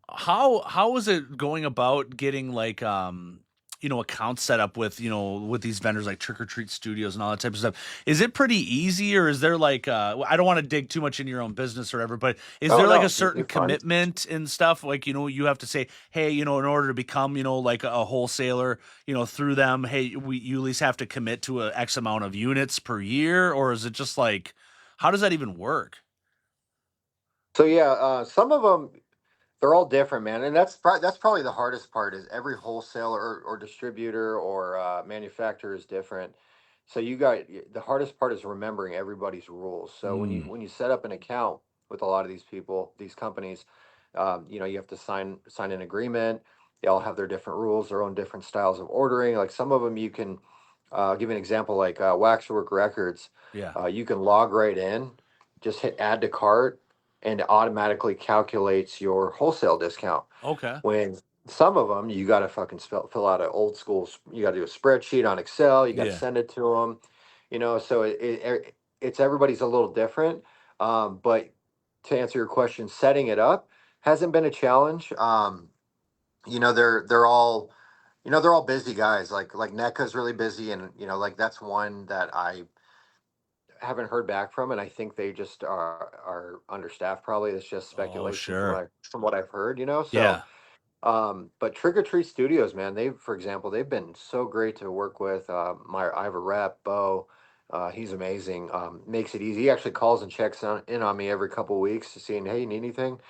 how is it going about getting like accounts set up with these vendors like Trick or Treat Studios and all that type of stuff? Is it pretty easy or is there like I don't want to dig too much into your own business or whatever, but is Oh there like a no, certain you're fine. commitment and stuff like you have to say, hey, in order to become like a wholesaler through them, hey, you at least have to commit to a X amount of units per year, or is it just like how does that even work? So yeah, some of them they're all different, man, and that's probably the hardest part. Is every wholesaler or distributor or manufacturer is different. So the hardest part is remembering everybody's rules. So Mm, when you set up an account with a lot of these people, these companies, you have to sign an agreement. They all have their different rules, their own different styles of ordering. Like some of them, you can give an example, like Waxwork Records. yeah. You can log right in, just hit add to cart, and it automatically calculates your wholesale discount. Okay. When some of them, you got to fucking fill out an old school, you got to do a spreadsheet on Excel, you got to Yeah. send it to them, so it's everybody's a little different. But to answer your question, setting it up hasn't been a challenge. They're all, they're all busy guys. Like NECA's really busy, and like that's one that I haven't heard back from, and I think they just are understaffed. Probably it's just Oh, speculation from sure. what I've heard. So Yeah. but Trick or Treat Studios, man, for example, they've been so great to work with. I have a rep, Bo. He's amazing. Makes it easy. He actually calls and checks in on me every couple weeks to seeing, hey, you need anything?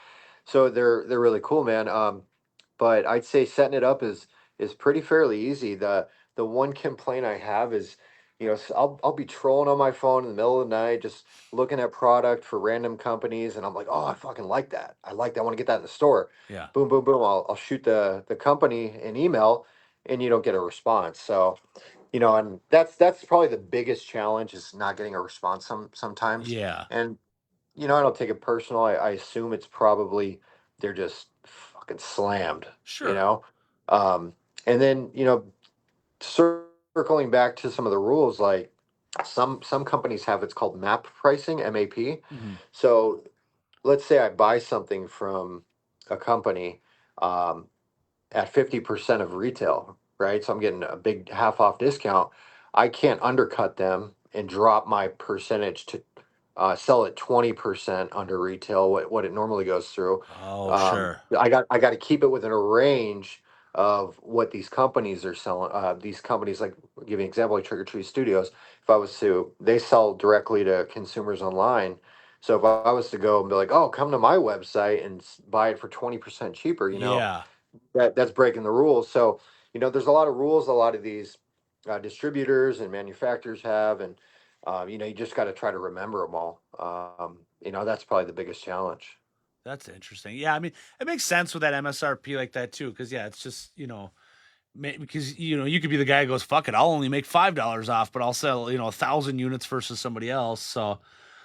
So they're really cool, man. But I'd say setting it up is pretty fairly easy. The one complaint I have is, I'll be trolling on my phone in the middle of the night, just looking at product for random companies, and I'm like, oh, I fucking like that. I like that. I want to get that in the store. Yeah. Boom, boom, boom. I'll shoot the company an email, and you don't get a response. So, and that's probably the biggest challenge is not getting a response sometimes. Yeah. And I don't take it personal. I assume it's probably they're just fucking slammed, you Sure. know? Um, and then, circling back to some of the rules, like some companies have it's called MAP pricing, MAP. Mhm. So let's say I buy something from a company um, at 50% of retail, right? So I'm getting a big half off discount. I can't undercut them and drop my percentage to sell it 20% under retail, what it normally goes through. Oh, sure. I got to keep it within a range of what these companies are selling. These companies, like, I'll give you an example, like Trick or Treat Studios. If I was to, they sell directly to consumers online. So if I was to go and be like, oh, come to my website and buy it for 20% cheaper, Yeah. that's breaking the rules. So, there's a lot of rules a lot of these distributors and manufacturers have, and you just got to try to remember them all. That's probably the biggest challenge. That's interesting. Yeah, I mean, it makes sense with that MSRP like that too, because yeah, it's just because you could be the guy who goes, "Fuck it, I'll only make $5 off, but I'll sell 1,000 units versus somebody else." So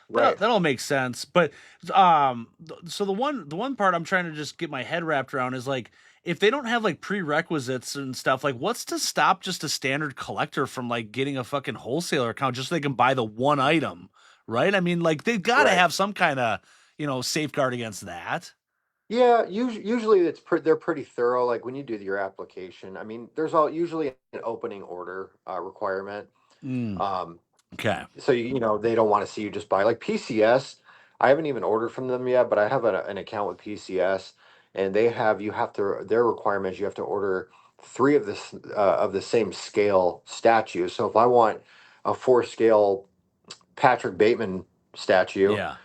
Right. that'll make sense. But so the one part I'm trying to just get my head wrapped around is like if they don't have like prerequisites and stuff, like what's to stop just a standard collector from like getting a fucking wholesaler account just so they can buy the one item, right? I mean, like they've got to Right. have some kind of safeguard against that. Yeah. Usually they're pretty thorough. Like when you do your application, I mean, there's all usually an opening order requirement. Mm, Um, okay. so they don't want to see you, just buy like PCS. I haven't even ordered from them yet, but I have an account with PCS. and you have to, their requirement is you have to order three of the same scale statues. So if I want a 4 scale Patrick Bateman statue, Yeah.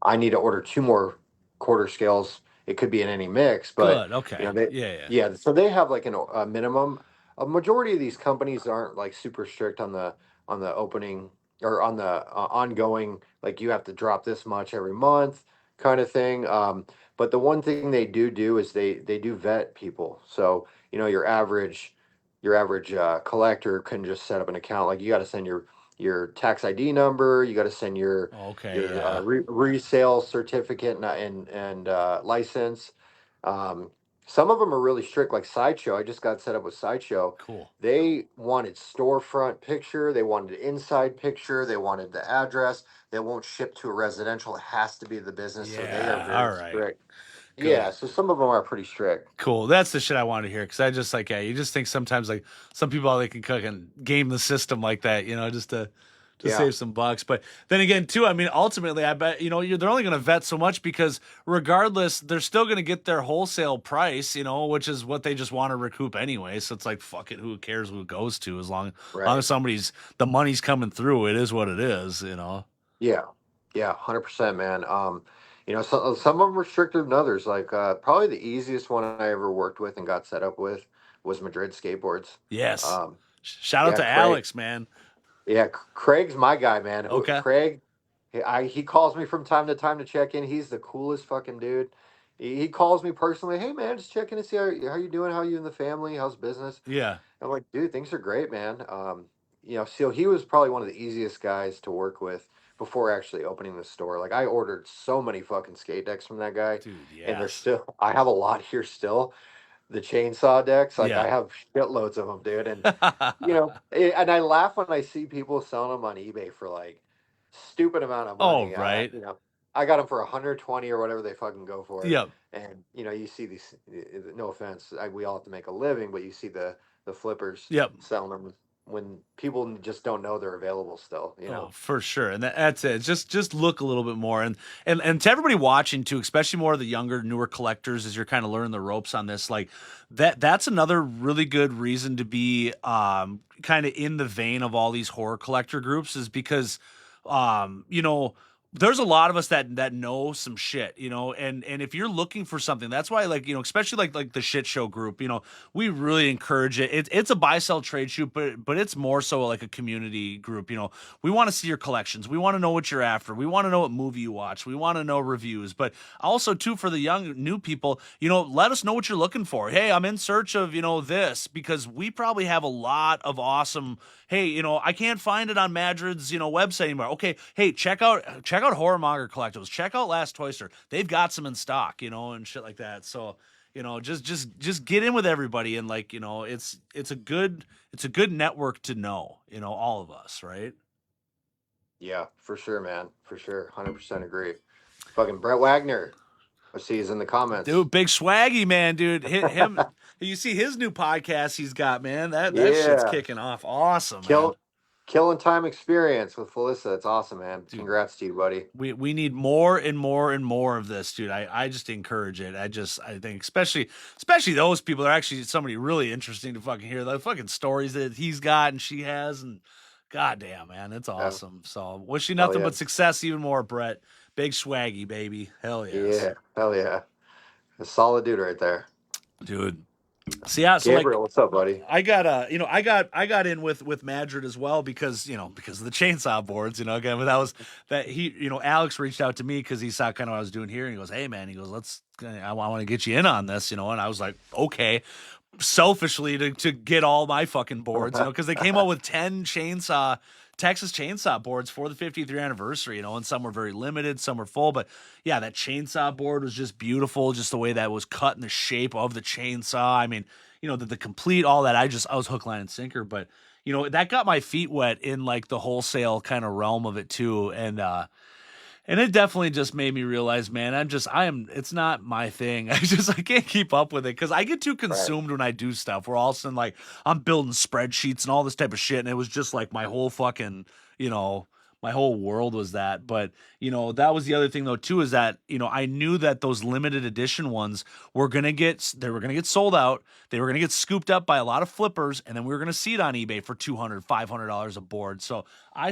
I need to order two more quarter scales. It could be in any mix, but Good. Okay. they, Yeah. Yeah. yeah. So they have like a minimum. A majority of these companies aren't like super strict on the opening or on the ongoing. Like you have to drop this much every month, kind of thing. But the one thing they do is they do vet people. So your average collector couldn't just set up an account. Like you got to send your tax ID number. You got to send Okay. your Yeah. resale certificate and license. Um, some of them are really strict, like Sideshow. I just got set up with Sideshow. Cool. They wanted storefront picture, they wanted inside picture, they wanted the address. They won't ship to a residential. It has to be the business, so they are Yeah. very All right. strict. Yeah, Good. so some of them are pretty strict. Cool. That's the shit I wanted to hear because I just like, yeah, you just think sometimes like some people how they can cook and game the system like that, just to Yeah, save some bucks. But then again, too, I mean, ultimately, I bet they're only going to vet so much because regardless, they're still going to get their wholesale price, which is what they just want to recoup anyway. So it's like, fuck it, who cares who it goes to as long right. as the money's coming through, it is what it is. Yeah, yeah, 100%, man. Some of them are stricter than others. Like probably the easiest one I ever worked with and got set up with was Madrid Skateboards. Yes. Um, Shout out yeah, to Craig. Alex, man. Yeah, Craig's my guy, man. Okay. Craig, he calls me from time to time to check in. He's the coolest fucking dude. He calls me personally. Hey, man, just checking to see how you doing. How you and the family? How's business? Yeah. I'm like, dude, things are great, man. So he was probably one of the easiest guys to work with before actually opening the store. Like I ordered so many fucking skate decks from that guy, Dude, and yes. I have a lot here still. The chainsaw decks, like I Yeah. have shitloads of them, dude. And and I laugh when I see people selling them on eBay for like stupid amount of Oh, money. right. I got them for 120 or whatever they fucking go for. Yep. And you see these. No offense, we all have to make a living, but you see the flippers Yep. selling them when people just don't know they're available still. Oh, for sure. And that's it. Just look a little bit more. And to everybody watching too, especially more of the younger, newer collectors as you're kind of learning the ropes on this, like that's another really good reason to be kind of in the vein of all these horror collector groups is because there's a lot of us that know some shit, and if you're looking for something, that's why like, especially like the shit show group, we really encourage it. It's a buy sell trade shoot, but it's more so like a community group. We want to see your collections. We want to know what you're after. We want to know what movie you watch. We want to know reviews, but also too for the young new people, let us know what you're looking for. Hey, I'm in search of this because we probably have a lot of awesome. Hey, I can't find it on Madrid's website anymore. Okay, hey, check out Horror Monger Collectibles. Check out Last Toyster. They've got some in stock, and shit like that. So just get in with everybody and like it's a good network to know, all of us, right? Yeah, for sure, man. For sure, 100% agree. Fucking Brett Wagner. I see he's in the comments. Dude, big swaggy man, dude. Him, you see his new podcast he's got, man. That shit's Yeah, kicking off. Awesome, man. kill killing time experience with Felissa. It's awesome, man. Dude, Congrats to you, buddy. we need more and more and more of this, dude. I just encourage it. I think especially those people are actually somebody really interesting to fucking hear the fucking stories that he's got and she has, and goddamn, man, it's Yeah, awesome. So wish you hell nothing yeah, but success even more, Brett. Big swaggy, baby. Hell yes. yeah, hell yeah. A solid dude right there. Dude. So yeah, so like Gabriel, what's up, buddy? I got I got in with Madrid as well because of the chainsaw boards, again, but that he, Alex reached out to me because he saw kind of what I was doing here and he goes, hey man, he goes, I want to get you in on this, and I was like, okay, selfishly to get all my fucking boards, because they came out with 10 Texas chainsaw boards for the 50th year anniversary, and some were very limited, some were full, but yeah, that chainsaw board was just beautiful, just the way that was cut in the shape of the chainsaw. I mean, the complete, all that, I was hook, line, and sinker, but that got my feet wet in like the wholesale kind of realm of it too, and it definitely just made me realize, man, it's not my thing. I can't keep up with it because I get too Right. consumed when I do stuff where all of a sudden, like, I'm building spreadsheets and all this type of shit. And it was just like my whole fucking, my whole world was that. But that was the other thing though too, is that I knew that those limited edition ones were gonna get sold out. They were gonna get scooped up by a lot of flippers, and then we were gonna see it on eBay for $200-$500 a board. So I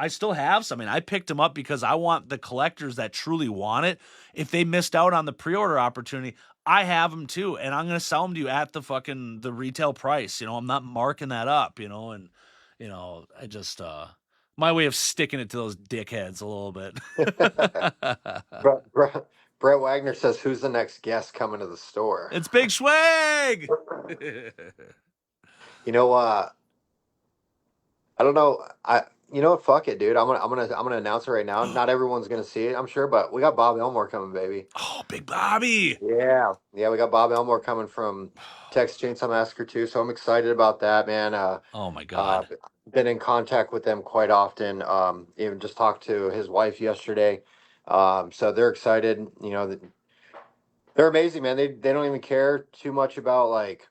still have some. I mean, I picked them up because I want the collectors that truly want it. If they missed out on the pre-order opportunity, I have them too, and I'm gonna sell them to you at the retail price. I'm not marking that up. And I just my way of sticking it to those dickheads a little bit. Brett Wagner says, "Who's the next guest coming to the store?" It's Big Swag. You know, I don't know. You know what? Fuck it, dude. I'm gonna announce it right now. Not everyone's gonna see it, I'm sure, but we got Bob Elmore coming, baby. Oh, Big Bobby. Yeah, we got Bob Elmore coming from Texas Chainsaw Massacre 2, so I'm excited about that, man. Oh my God. Been in contact with them quite often. Even just talked to his wife yesterday. So they're excited. They're amazing, man. They don't even care too much about, like,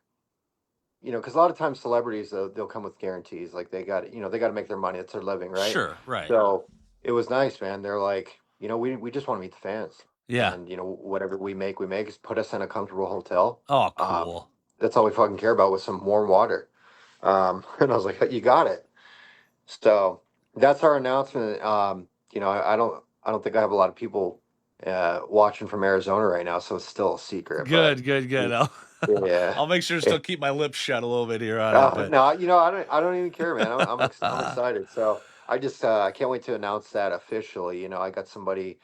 because a lot of times celebrities, they'll come with guarantees, like they got to make their money. It's their living, right? Sure, right. So it was nice, man. They're like, we just want to meet the fans. Yeah. And whatever we make is put us in a comfortable hotel. Oh, cool. That's all we fucking care about, with some warm water. And I was like, you got it. So that's our announcement. I don't think I have a lot of people watching from Arizona right now, so it's still a secret. Good. Yeah, I'll make sure to still keep my lips shut a little bit here on it. But... No, I don't even care, man. I'm excited. So I just I can't wait to announce that officially. I got somebody.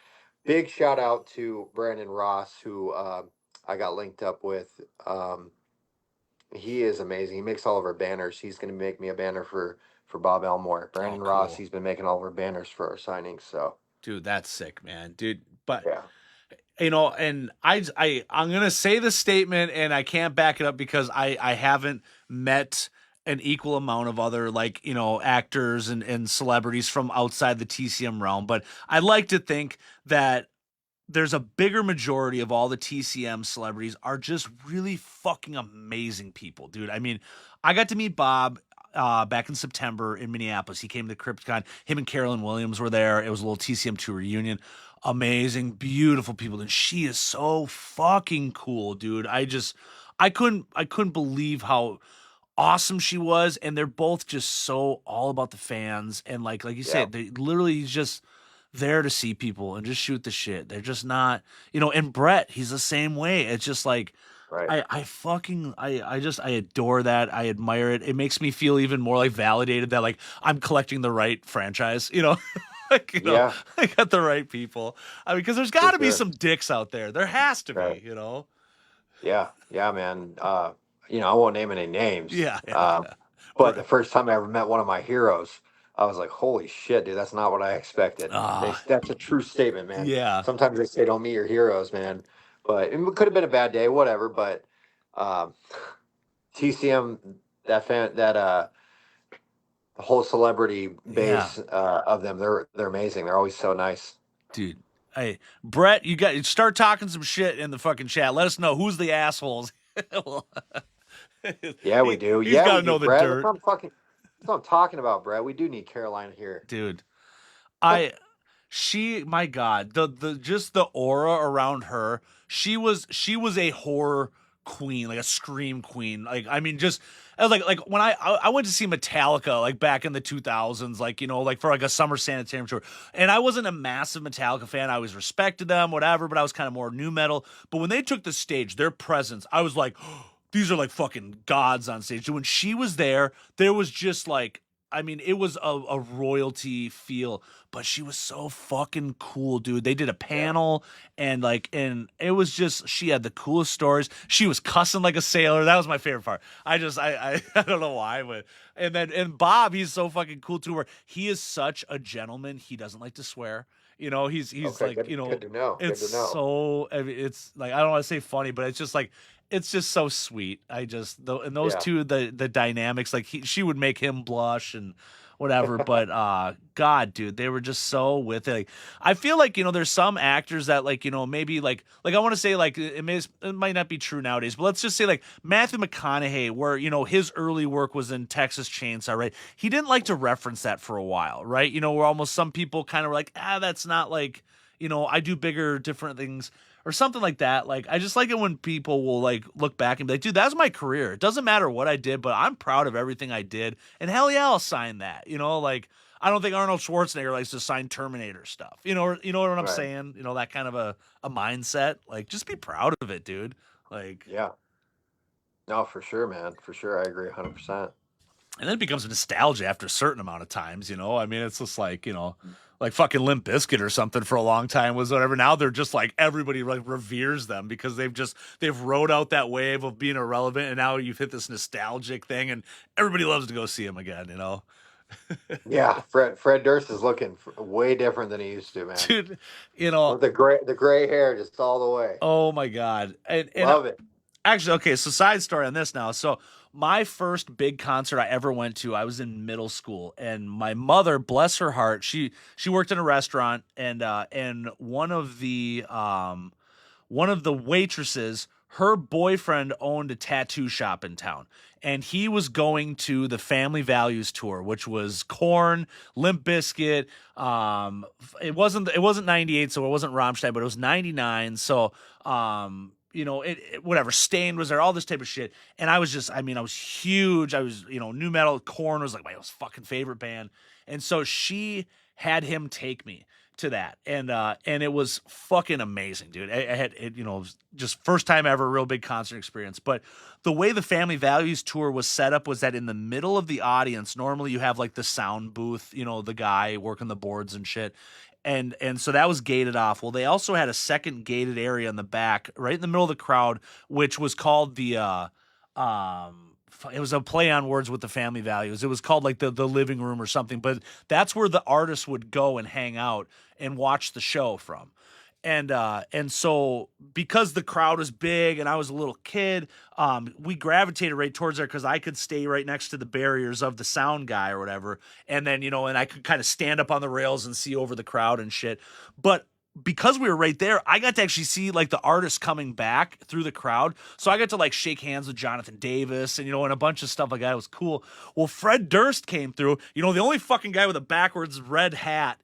Big shout out to Brandon Ross, who I got linked up with. He is amazing. He makes all of our banners. He's going to make me a banner for Bob Elmore. Brandon Ross, cool. he's been making all of our banners for our signings. So, dude, that's sick, man, dude. But yeah. And I'm gonna say the statement, and I can't back it up because I haven't met an equal amount of other, like, actors and celebrities from outside the TCM realm. But I like to think that there's a bigger majority of all the TCM celebrities are just really fucking amazing people, dude. I mean, I got to meet Bob back in September in Minneapolis. He came to CryptCon. Him and Carolyn Williams were there. It was a little TCM2 reunion. Amazing, beautiful people, and she is so fucking cool, dude. I couldn't believe how awesome she was, and they're both just so all about the fans, and like you said, they literally just there to see people and just shoot the shit. They're just not, and Brett, he's the same way. It's just like, right. I adore that. I admire it. It makes me feel even more like validated that like I'm collecting the right franchise, I got the right people. I mean, because there's got to be some dicks out there. There has to be, Yeah, man. I won't name any names. Yeah. But the first time I ever met one of my heroes, I was like, holy shit, dude, that's not what I expected. That's a true statement, man. Yeah. Sometimes they say don't meet your heroes, man. But it could have been a bad day, whatever. But TCM, the whole celebrity base of them, they're amazing. They're always so nice. Dude. Hey, Brett, you got start talking some shit in the fucking chat. Let us know who's the assholes. Yeah, we do. He's got to know the Brett. dirt. That's what I'm talking about, Brett. We do need Carolina here, dude. My God, the just the aura around her. She was a horror queen, like a scream queen. Like, I mean, just like when I went to see Metallica like back in the 2000s, like like for like a summer sanitarium tour, and I wasn't a massive Metallica fan. I always respected them, whatever, but I was kind of more new metal. But when they took the stage, their presence, I was like, oh, these are like fucking gods on stage. When she was there was just like, I mean, it was a royalty feel, but she was so fucking cool, dude. They did a panel and it was just, she had the coolest stories. She was cussing like a sailor. That was my favorite part. I don't know why, but, and Bob, he's so fucking cool too, where he is such a gentleman. He doesn't like to swear. He's okay, like, good to know. It's so, I mean, it's like, I don't want to say funny, but it's just like, it's just so sweet. And those two, the dynamics, like she would make him blush, and whatever. But God, dude, they were just so with it. Like, I feel like there's some actors that like maybe like I want to say like it might not be true nowadays, but let's just say like Matthew McConaughey, where his early work was in Texas Chainsaw, right? He didn't like to reference that for a while, right? Where almost some people kind of were like, that's not like I do bigger, different things or something like that. Like, I just like it when people will like look back and be like, dude, that's my career. It doesn't matter what I did, but I'm proud of everything I did. And hell yeah, I'll sign that. Like, I don't think Arnold Schwarzenegger likes to sign Terminator stuff. You know what I'm Right. saying? That kind of a mindset. Like, just be proud of it, dude. Like, Yeah. No, for sure, man. For sure. I agree 100%. and then it becomes nostalgia after a certain amount of times, I mean, it's just like, like fucking Limp Bizkit or something for a long time was whatever. Now they're just like everybody like reveres them because they've rode out that wave of being irrelevant, and now you've hit this nostalgic thing, and everybody loves to go see them again. Yeah. Fred Durst is looking way different than he used to, man. Dude, With the gray hair just all the way. oh my God. And Love it. actually, okay, so side story on this now. So my first big concert I ever went to, I was in middle school, and my mother, bless her heart, she worked in a restaurant, and one of the waitresses, her boyfriend owned a tattoo shop in town, and he was going to the Family Values tour, which was Korn, Limp Bizkit. It wasn't 98, so it wasn't Rammstein, but it was 99. So whatever, Stain was there, all this type of shit. And I was just, I mean, I was huge. I was, new metal. Korn was like my most fucking favorite band. And so she had him take me to that. And it was fucking amazing, dude. I had it, it was just first time ever, real big concert experience. But the way the Family Values tour was set up was that in the middle of the audience, normally you have like the sound booth, the guy working the boards and shit. And so that was gated off. Well, they also had a second gated area in the back, right in the middle of the crowd, which was called the it was a play on words with the Family Values. It was called like the living room or something, but that's where the artists would go and hang out and watch the show from. And so because the crowd was big and I was a little kid, we gravitated right towards there because I could stay right next to the barriers of the sound guy or whatever. And then, and I could kind of stand up on the rails and see over the crowd and shit. But because we were right there, I got to actually see like the artists coming back through the crowd. So I got to like shake hands with Jonathan Davis and, and a bunch of stuff like that. It was cool. Well, Fred Durst came through, the only fucking guy with a backwards red hat,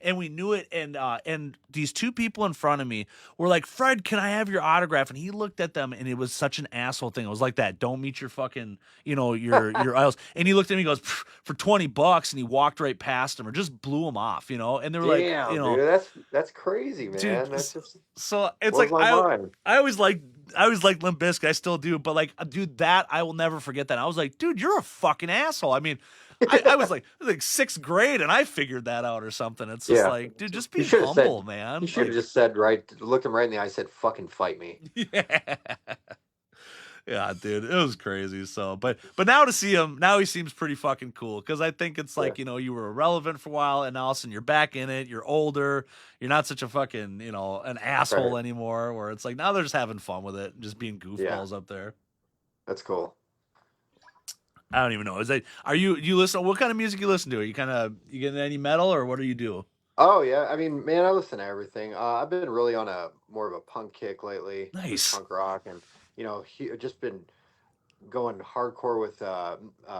and we knew it. And these two people in front of me were like, Fred, can I have your autograph? And he looked at them and it was such an asshole thing. It was like that. Don't meet your fucking, your idols. And he looked at me and goes, for $20. And he walked right past him or just blew him off, and they were Damn, like, dude, that's crazy, man. dude, That's just so it's blows like my mind. I always like Limp Bizkit. I still do, but like, dude, that I will never forget that. I was like, dude, you're a fucking asshole. I mean, I was like sixth grade and I figured that out or something. It's just Yeah. like, dude, just You be should have said. humble, man. You should have just said right. Looked him right in the eye. Said, "Fucking fight me." Yeah. Yeah, dude, it was crazy. So, but now to see him, now he seems pretty fucking cool because I think it's like Yeah. you were irrelevant for a while, and all of a sudden you're back in it. You're older. You're not such a fucking an asshole Right. anymore. Where it's like now they're just having fun with it, just being Yeah. goofballs up there. That's cool. I don't even know. Is that are you listen? What kind of music you listen to? Are you getting any metal or what do you do? Oh yeah. I mean, man, I listen to everything. I've been really on a more of a punk kick lately with Nice. punk rock, and just been going hardcore with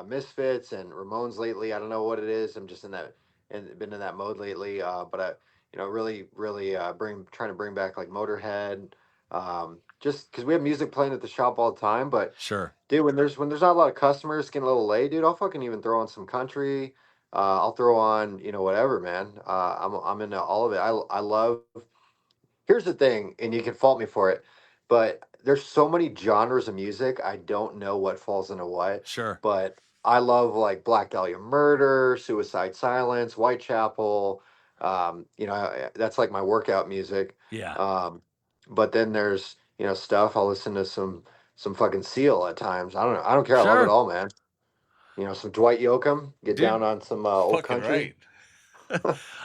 Misfits and Ramones lately. I don't know what it is. I'm just in that and been in that mode lately. But I, really, really trying to bring back like Motorhead. Just because we have music playing at the shop all the time. But Sure. dude, when there's not a lot of customers, getting a little late, dude, I'll fucking even throw on some country. I'll throw on whatever, man. I'm into all of it. I love. Here's the thing, and you can fault me for it, but there's so many genres of music. I don't know what falls into what, Sure. but I love like Black Dahlia Murder, Suicide Silence, Whitechapel. That's like my workout music. Yeah. But then there's stuff. I'll listen to some fucking Seal at times. I don't know. I don't care. I love it Sure. all, man. Some Dwight Yoakam. Get down Dude, on some old fucking country. right.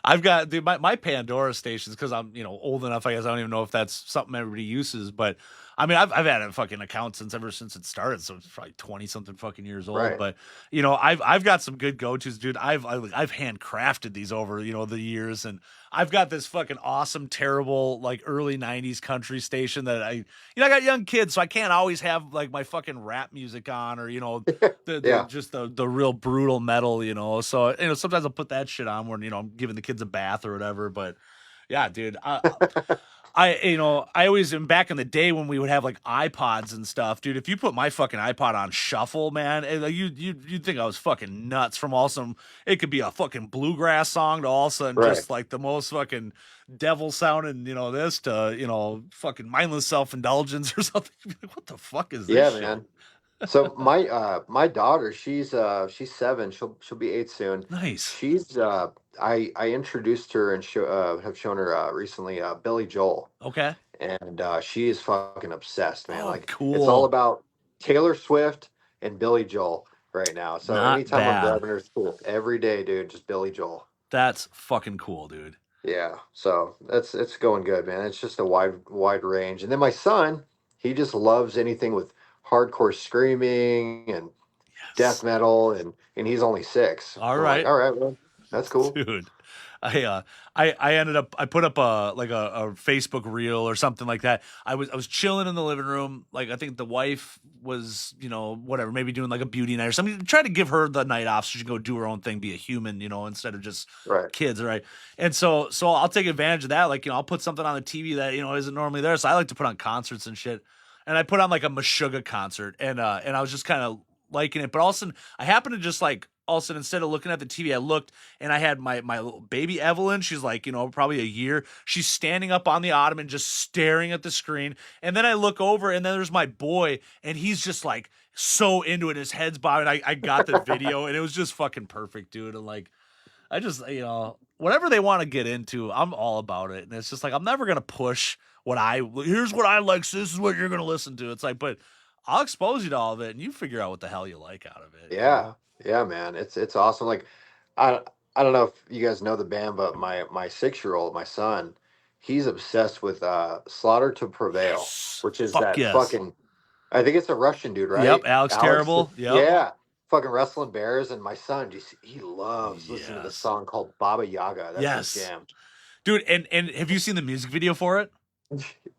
I've got dude, my Pandora stations because I'm old enough. I guess I don't even know if that's something everybody uses, but I mean, I've had a fucking account ever since it started, so it's probably 20 something fucking years old. Right. But you know, I've got some good go tos, dude. I've handcrafted these over the years, and I've got this fucking awesome, terrible like early '90s country station that I got young kids, so I can't always have like my fucking rap music on or the Yeah. just the real brutal metal, So sometimes I'll put that shit on when I'm giving the kids a bath or whatever, but. Yeah, dude. I always am back in the day when we would have like iPods and stuff, dude. If you put my fucking iPod on shuffle, man, you'd think I was fucking nuts. From awesome, it could be a fucking bluegrass song to all of a sudden Right. just like the most fucking devil sounding, this to fucking mindless self indulgence or something. Like, what the fuck is this Yeah, shit? man. So my daughter, she's 7. She'll be 8 soon. Nice. She's I introduced her and have shown her recently Billy Joel, Okay. and she is fucking obsessed, man. Oh, Like it's all cool. about Taylor Swift and Billy Joel right now. So Not anytime I'm bad. grabbing her school, every day, dude, just Billy Joel. That's fucking cool, dude. Yeah, so it's going good, man. It's just a wide range. And then my son, he just loves anything with hardcore screaming and death Yes. metal, and he's only 6. All So I'm like, right. all right, well, that's cool. Dude, I ended up I put up a Facebook reel or something like that. I was chilling in the living room, like I think the wife was, whatever, maybe doing like a beauty night or something. Try to give her the night off so she can go do her own thing, be a human, instead of just Right. kids, right? And so I'll take advantage of that. Like, I'll put something on the TV that, isn't normally there. So I like to put on concerts and shit. And I put on like a Meshuggah concert and I was just kind of liking it. But all of a sudden I happened to just like all of a sudden, instead of looking at the TV, I looked and I had my little baby Evelyn. She's like, probably a year. She's standing up on the ottoman, just staring at the screen. And then I look over and then there's my boy and he's just like so into it. His head's bobbing. I got the video and it was just fucking perfect, dude. And like, I just, whatever they want to get into, I'm all about it. And it's just like, I'm never going to push here's what I like. So this is what you're going to listen to. It's like, but I'll expose you to all of it and you figure out what the hell you like out of it. Yeah. Yeah, man. It's awesome. Like I I don't know if you guys know the band, but my 6-year-old, my son, he's obsessed with Slaughter to Prevail, Yes. which is Fuck that yes. fucking, I think it's a Russian dude, Yep. right? Alex Alex. Terrible. Yep. Yeah. Fucking wrestling bears, and my son just he loves listening to the Yes. song called Baba Yaga. That's his Yes. jam. Dude, and have you seen the music video for it?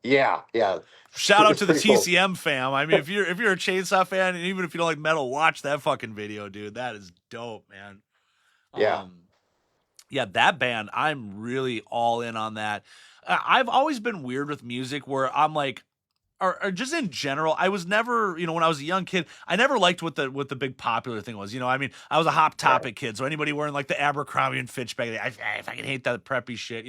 Yeah, yeah. Shout out It's to the pretty cool. TCM fam. I mean, if you're a Chainsaw fan, and even if you don't like metal, watch that fucking video, dude. That is dope, man. Yeah. Um, yeah, that band, I'm really all in on that. I've always been weird with music where I'm like, or just in general, I was never, when I was a young kid, I never liked what the big popular thing was. I mean, I was a Hot Right. Topic kid, so anybody wearing like the Abercrombie and Fitch bag, I fucking hate that preppy shit.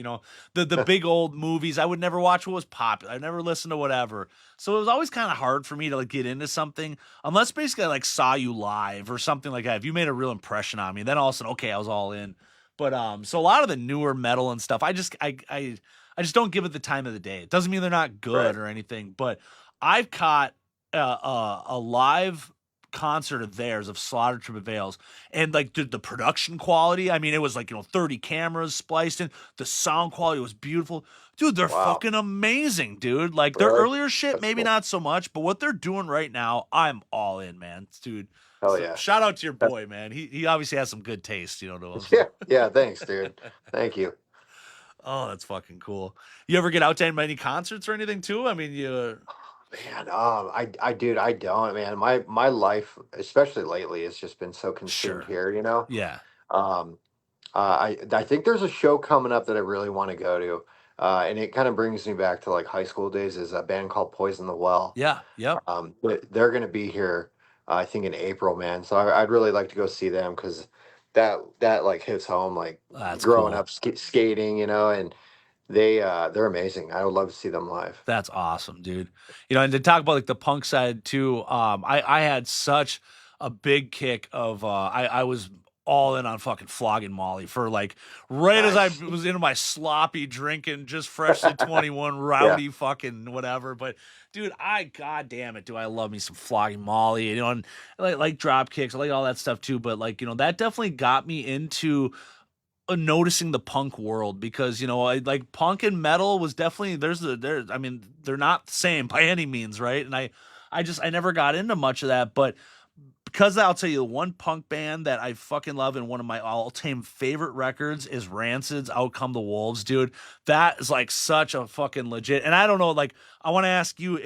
The big old movies, I would never watch what was popular. I never listened to whatever. So it was always kind of hard for me to like get into something unless basically I like saw you live or something like that. If you made a real impression on me, then all of a sudden, okay, I was all in. But so a lot of the newer metal and stuff, I just don't give it the time of the day. It doesn't mean they're not good Right. or anything, but I've caught a live concert of theirs of Slaughter to Prevails, and like the production quality. I mean, it was like 30 cameras spliced in. The sound quality was beautiful, dude. They're Wow. fucking amazing, dude. Like their Really? earlier shit, That's maybe cool. not so much, but what they're doing right now, I'm all in, man, dude. Hell So yeah. shout out to your That's boy, man. He obviously has some good taste, to him. yeah, So. yeah, thanks, dude. Thank you. Oh, that's fucking cool. You ever get out to any concerts or anything too? I mean, you Man, I dude, I don't, man. My life, especially lately, has just been so consumed sure. here, you know. Yeah. Um, I think there's a show coming up that I really want to go to, and it kind of brings me back to like high school days. Is a band called Poison the Well. Yeah. Yep. They're going to be here, I think in April, man. So I'd really like to go see them because that like hits home, like That's growing cool. up skating, and they're amazing. I would love to see them live. That's awesome, dude. And to talk about like the punk side too, I had such a big kick of I was all in on fucking flogging Molly for like right as I Nice. was into my sloppy drinking, just freshly 21, Yeah. rowdy fucking whatever. But dude, god damn it, do I love me some flogging Molly, and I like drop kicks, I like all that stuff too. But like, that definitely got me into noticing the punk world because like punk and metal was definitely there. I mean, they're not the same by any means, right? And I never got into much of that, but because I'll tell you, the one punk band that I fucking love and one of my all-time favorite records is Rancid's "Out Come the Wolves," dude. That is like such a fucking legit. And I don't know, like, I want to ask you,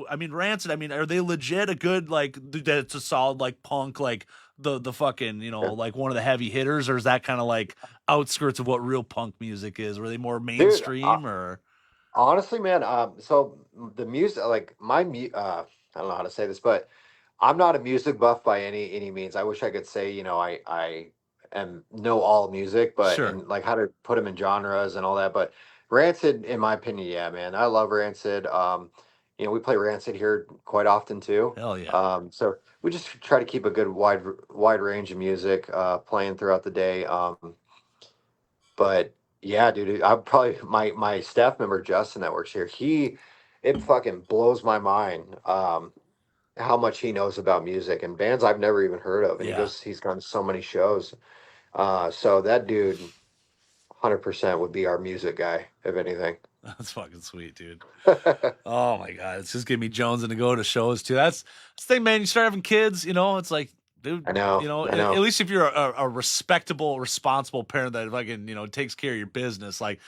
I mean, Rancid, I mean, are they legit a good, like, that it's a solid, like, punk, like, the fucking, like one of the heavy hitters, or is that kind of like outskirts of what real punk music is? Were they more Dude, mainstream or? honestly, man, so the music, like I don't know how to say this, but I'm not a music buff by any means. I wish I could say, I am know all music, but Sure. and like how to put them in genres and all that. But Rancid, in my opinion, yeah, man, I love Rancid. We play Rancid here quite often too. Hell yeah. So we just try to keep a good wide range of music playing throughout the day. But yeah, dude, I'm probably my staff member Justin that works here. It fucking blows my mind how much he knows about music and bands I've never even heard of. And Yeah. he's gone to so many shows. So that dude, 100% would be our music guy, if anything. That's fucking sweet, dude. Oh my god, it's just giving me Jones and to go to shows too. That's the thing, man. You start having kids, it's like, dude, I at know. least if you're a respectable, responsible parent that fucking takes care of your business, like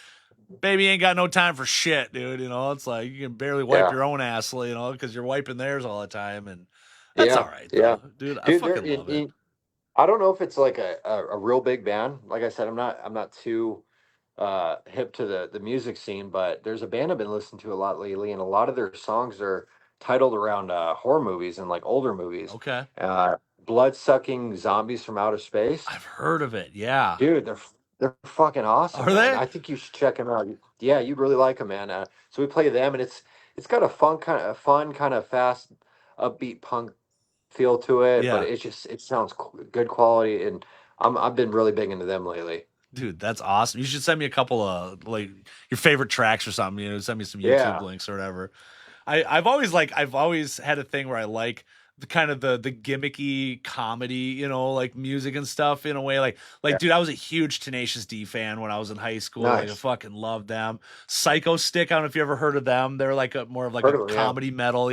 baby ain't got no time for shit, dude. It's like you can barely wipe Yeah, your own ass, because you're wiping theirs all the time, and that's all yeah, right yeah, though, dude. I dude. fucking love it. I don't know if it's like a real big band. Like I said, I'm not too hip to the music scene, but there's a band I've been listening to a lot lately, and a lot of their songs are titled around horror movies and like older movies. Okay, Blood sucking zombies from outer space, I've heard of it. Yeah, dude. They're fucking awesome, are man. they? I think you should check them out. Yeah, you'd really like them, man. So we play them, and it's got a fun kind of fast, upbeat punk feel to it, but Yeah. it sounds good quality, and I've been really big into them lately. Dude, that's awesome. You should send me a couple of like your favorite tracks or something. Send me some YouTube Yeah, links or whatever. I've always had a thing where I like the kind of the gimmicky comedy, like music and stuff in a way. Like yeah, dude, I was a huge Tenacious D fan when I was in high school. Like I nice. fucking loved them. Psycho Stick, I don't know if you ever heard of them. They're like more of like Heard a of them? Yeah. comedy metal.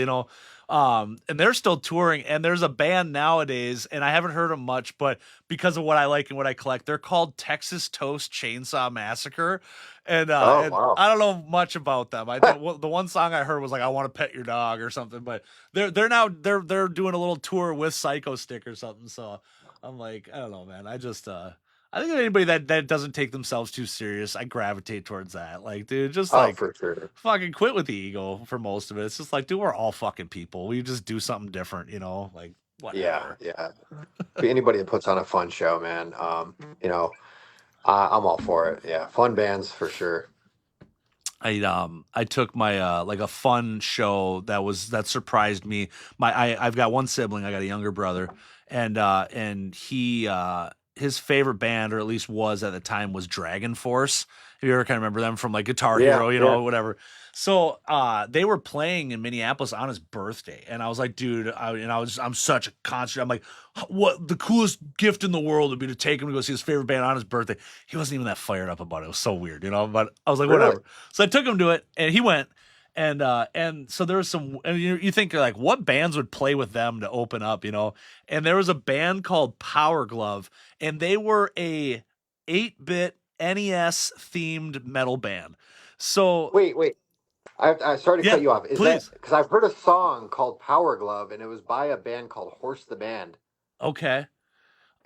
And they're still touring, and there's a band nowadays, and I haven't heard them much, but because of what I like and what I collect, they're called Texas Toast Chainsaw Massacre, Oh and wow. I don't know much about them. The one song I heard was like "I Want to Pet Your Dog" or something, but they're doing a little tour with Psycho Stick or something. So I'm like, I don't know, man. I think anybody that doesn't take themselves too serious, I gravitate towards that. Like, dude, just Oh, like for sure. fucking quit with the ego for most of it. It's just like, dude, we're all fucking people. We just do something different, like Yeah, whatever. yeah. Anybody that puts on a fun show, man, I'm all for it. Yeah, fun bands for sure. I took my like a fun show that surprised me. I've got one sibling, I got a younger brother, and he his favorite band, or at least was at the time, was Dragon Force. If you ever kind of remember them from like Guitar Yeah, Hero, yeah. whatever. So they were playing in Minneapolis on his birthday, and I was like, dude, I'm such a concert. I'm like, what the coolest gift in the world would be to take him to go see his favorite band on his birthday. He wasn't even that fired up about it. It was so weird, But I was like, Really? whatever. So I took him to it, and he went. And so there was some, and you think like what bands would play with them to open up, And there was a band called Power Glove, and they were a 8-bit NES themed metal band. So Wait. I sorry to yeah, cut you off. Is that please. because I've heard a song called Power Glove, and it was by a band called Horse the Band. Okay.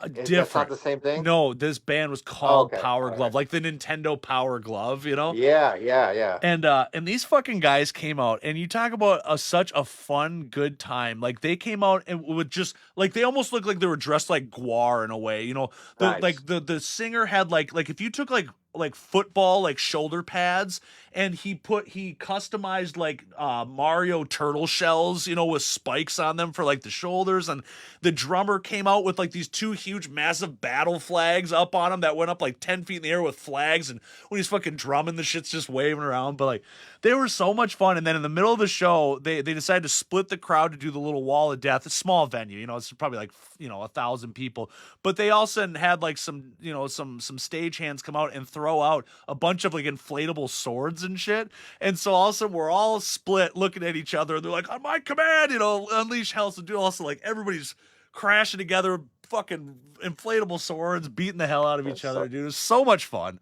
That's not Different. the same thing. No, this band was Oh, called okay, Power all right. Glove, like the Nintendo Power Glove. Yeah, yeah, yeah. And these fucking guys came out, and you talk about such a fun, good time. Like they came out and would just like they almost looked like they were dressed like Guar in a way. The Nice. like the singer had like if you took like football like shoulder pads, and he customized like Mario turtle shells, with spikes on them for like the shoulders. And the drummer came out with like these two huge massive battle flags up on him that went up like 10 feet in the air with flags, and when he's fucking drumming, the shit's just waving around. But like, they were so much fun. And then in the middle of the show, they decided to split the crowd to do the little wall of death. A small venue, it's probably like 1,000 people, but they also had like some some stage hands come out and throw out a bunch of like inflatable swords and shit. And so also we're all split looking at each other, and they're like, on my command, unleash hell. So do also like everybody's crashing together, fucking inflatable swords, beating the hell out of each other, dude. It was so much fun.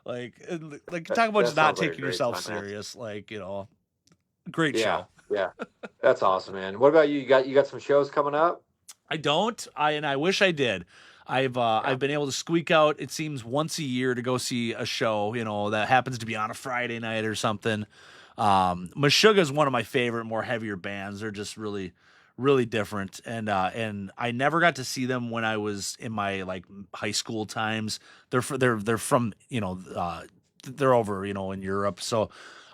Like talk about just not taking yourself serious. Like, great show. Yeah. That's awesome, man. What about you? You got some shows coming up? I don't. I wish I did. I've been able to squeak out, it seems, once a year to go see a show, that happens to be on a Friday night or something. Meshuggah is one of my favorite, more heavier bands. They're just really, really different. And I never got to see them when I was in my like high school times. They're from, they're over, in Europe. So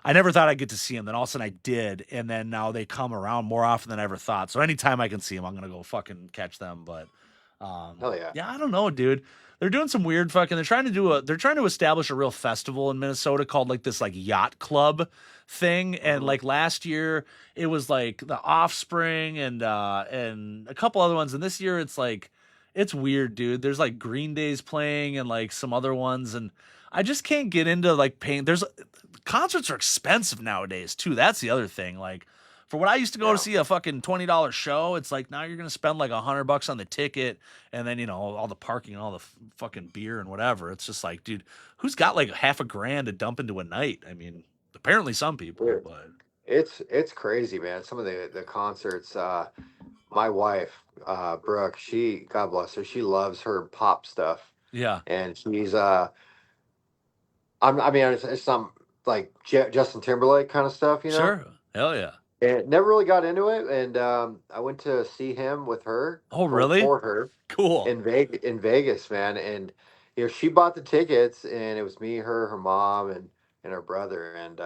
I never thought I'd get to see them. Then all of a sudden I did. And then now they come around more often than I ever thought. So anytime I can see them, I'm going to go fucking catch them. But hell yeah. Yeah, I don't know, dude. They're doing some weird fucking. They're trying to establish a real festival in Minnesota called like this like yacht club thing. And like last year it was like the Offspring and a couple other ones. And this year it's weird, dude. There's like Green Day's playing and like some other ones, and I just can't get into like paying. Concerts are expensive nowadays too. That's the other thing. Like, for what I used to go to see a fucking $20 show, it's like now you're gonna spend like $100 on the ticket, and then all the parking and all the fucking beer and whatever. It's just like, dude, who's got like $50,000 to dump into a night? I mean, apparently some people, Dude, but it's crazy, man. Some of the concerts. My wife, Brooke, she, God bless her, she loves her pop stuff, yeah, and she's I mean, it's some like Justin Timberlake kind of stuff, sure, hell yeah. And never really got into it. And I went to see him with her. Oh, really? For her Cool. in Vegas, man. And she bought the tickets, and it was me, her mom, and her brother, and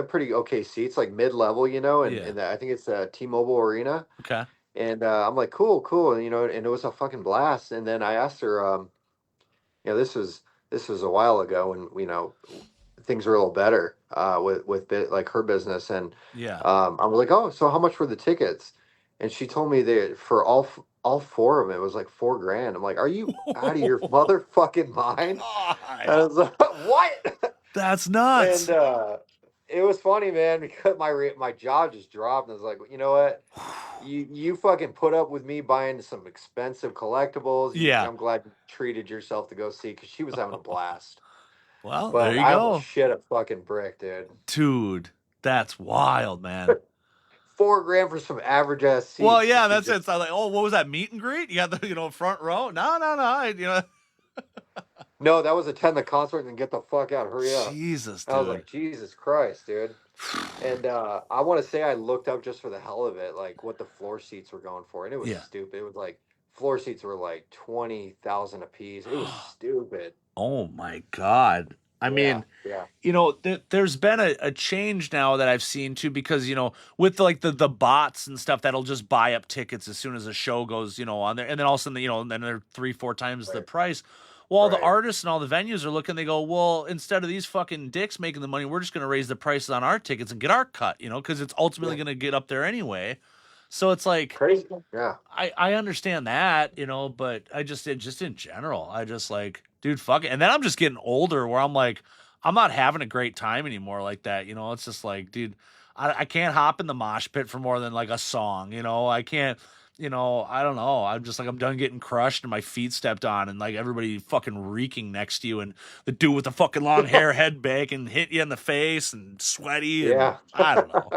pretty okay seats, like mid level, and Yeah. I think it's T-Mobile Arena. Okay. And I'm like, cool, and and it was a fucking blast. And then I asked her, this was a while ago when things were a little better like her business, and Yeah. I was like, oh, so how much were the tickets? And she told me that for all four of them, it was like $4,000. I'm like, are you out of your motherfucking mind? And I was like, what? That's nuts. And it was funny, man, because my jaw just dropped, and I was like, you know what? You fucking put up with me buying some expensive collectibles. Yeah. I'm glad you treated yourself to go see, because she was having a blast. Well, But there you I go. almost shit a fucking brick, dude. Dude, that's wild, man. $4,000 for some average ass seats. Well, yeah, that's it. So I'm like, oh, what was that, meet and greet? You got the front row? No. No, that was attend the concert and get the fuck out. Hurry up. Jesus, dude. I was like, Jesus Christ, dude. And I want to say I looked up just for the hell of it, like what the floor seats were going for, and it was stupid. It was like floor seats were like 20,000 a piece. It was stupid. Oh my God. I mean, there's been a change now that I've seen too, because, with the bots and stuff that'll just buy up tickets as soon as a show goes, on there. And then all of a sudden, and then they're 3-4 times the price. Well, all the artists and all the venues are looking, they go, well, instead of these fucking dicks making the money, we're just going to raise the prices on our tickets and get our cut, because it's ultimately going to get up there anyway. So it's like crazy. Yeah. I understand that, but just in general, I just like, dude, fuck it. And then I'm just getting older where I'm like, I'm not having a great time anymore like that. It's just like, dude, I can't hop in the mosh pit for more than like a song, I can't, I don't know. I'm just like, I'm done getting crushed and my feet stepped on and like everybody fucking reeking next to you, and the dude with the fucking long hair head back and hit you in the face and sweaty. And I don't know.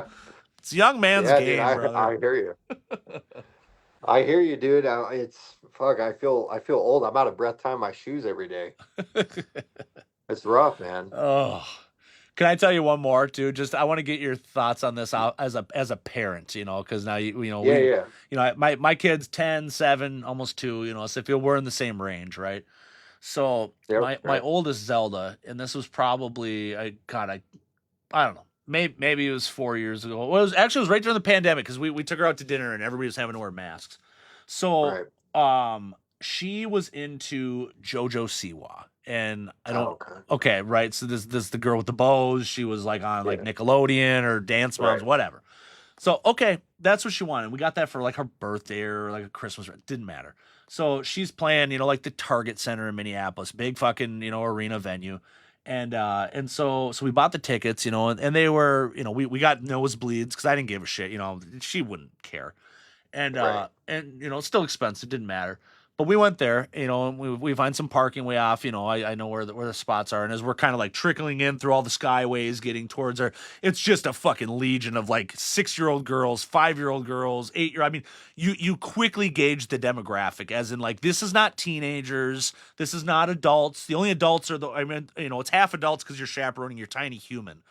It's a young man's game, dude, brother. I hear you. I hear you, dude. It's fuck. I feel old. I'm out of breath tying my shoes every day. It's rough, man. Oh, can I tell you one more too? Just I want to get your thoughts on this as a parent, because now my kid's 10, 7, almost 2, so I feel we're in the same range, right? So Yep. my Right. oldest Zelda, and this was probably I don't know. Maybe it was 4 years ago. Well, it was right during the pandemic because we took her out to dinner and everybody was having to wear masks. So Right. she was into JoJo Siwa, and I Oh, don't. okay. Okay, right. So this the girl with the bows. She was like on like Yeah. Nickelodeon or Dance Moms, Right. whatever. So okay, that's what she wanted. We got that for like her birthday or like a Christmas. Didn't matter. So she's playing, like the Target Center in Minneapolis, big fucking arena venue, and so we bought the tickets, and they were, we got nosebleeds because I didn't give a shit, she wouldn't care, Right. and it's still expensive, didn't matter. But we went there, and we find some parking way off. I know where the spots are, and as we're kind of like trickling in through all the skyways, getting towards our, it's just a fucking legion of like 6-year-old girls, 5-year-old girls, 8-year. I mean, you quickly gauge the demographic, as in like this is not teenagers, this is not adults. The only adults are it's half adults because you're chaperoning your tiny human,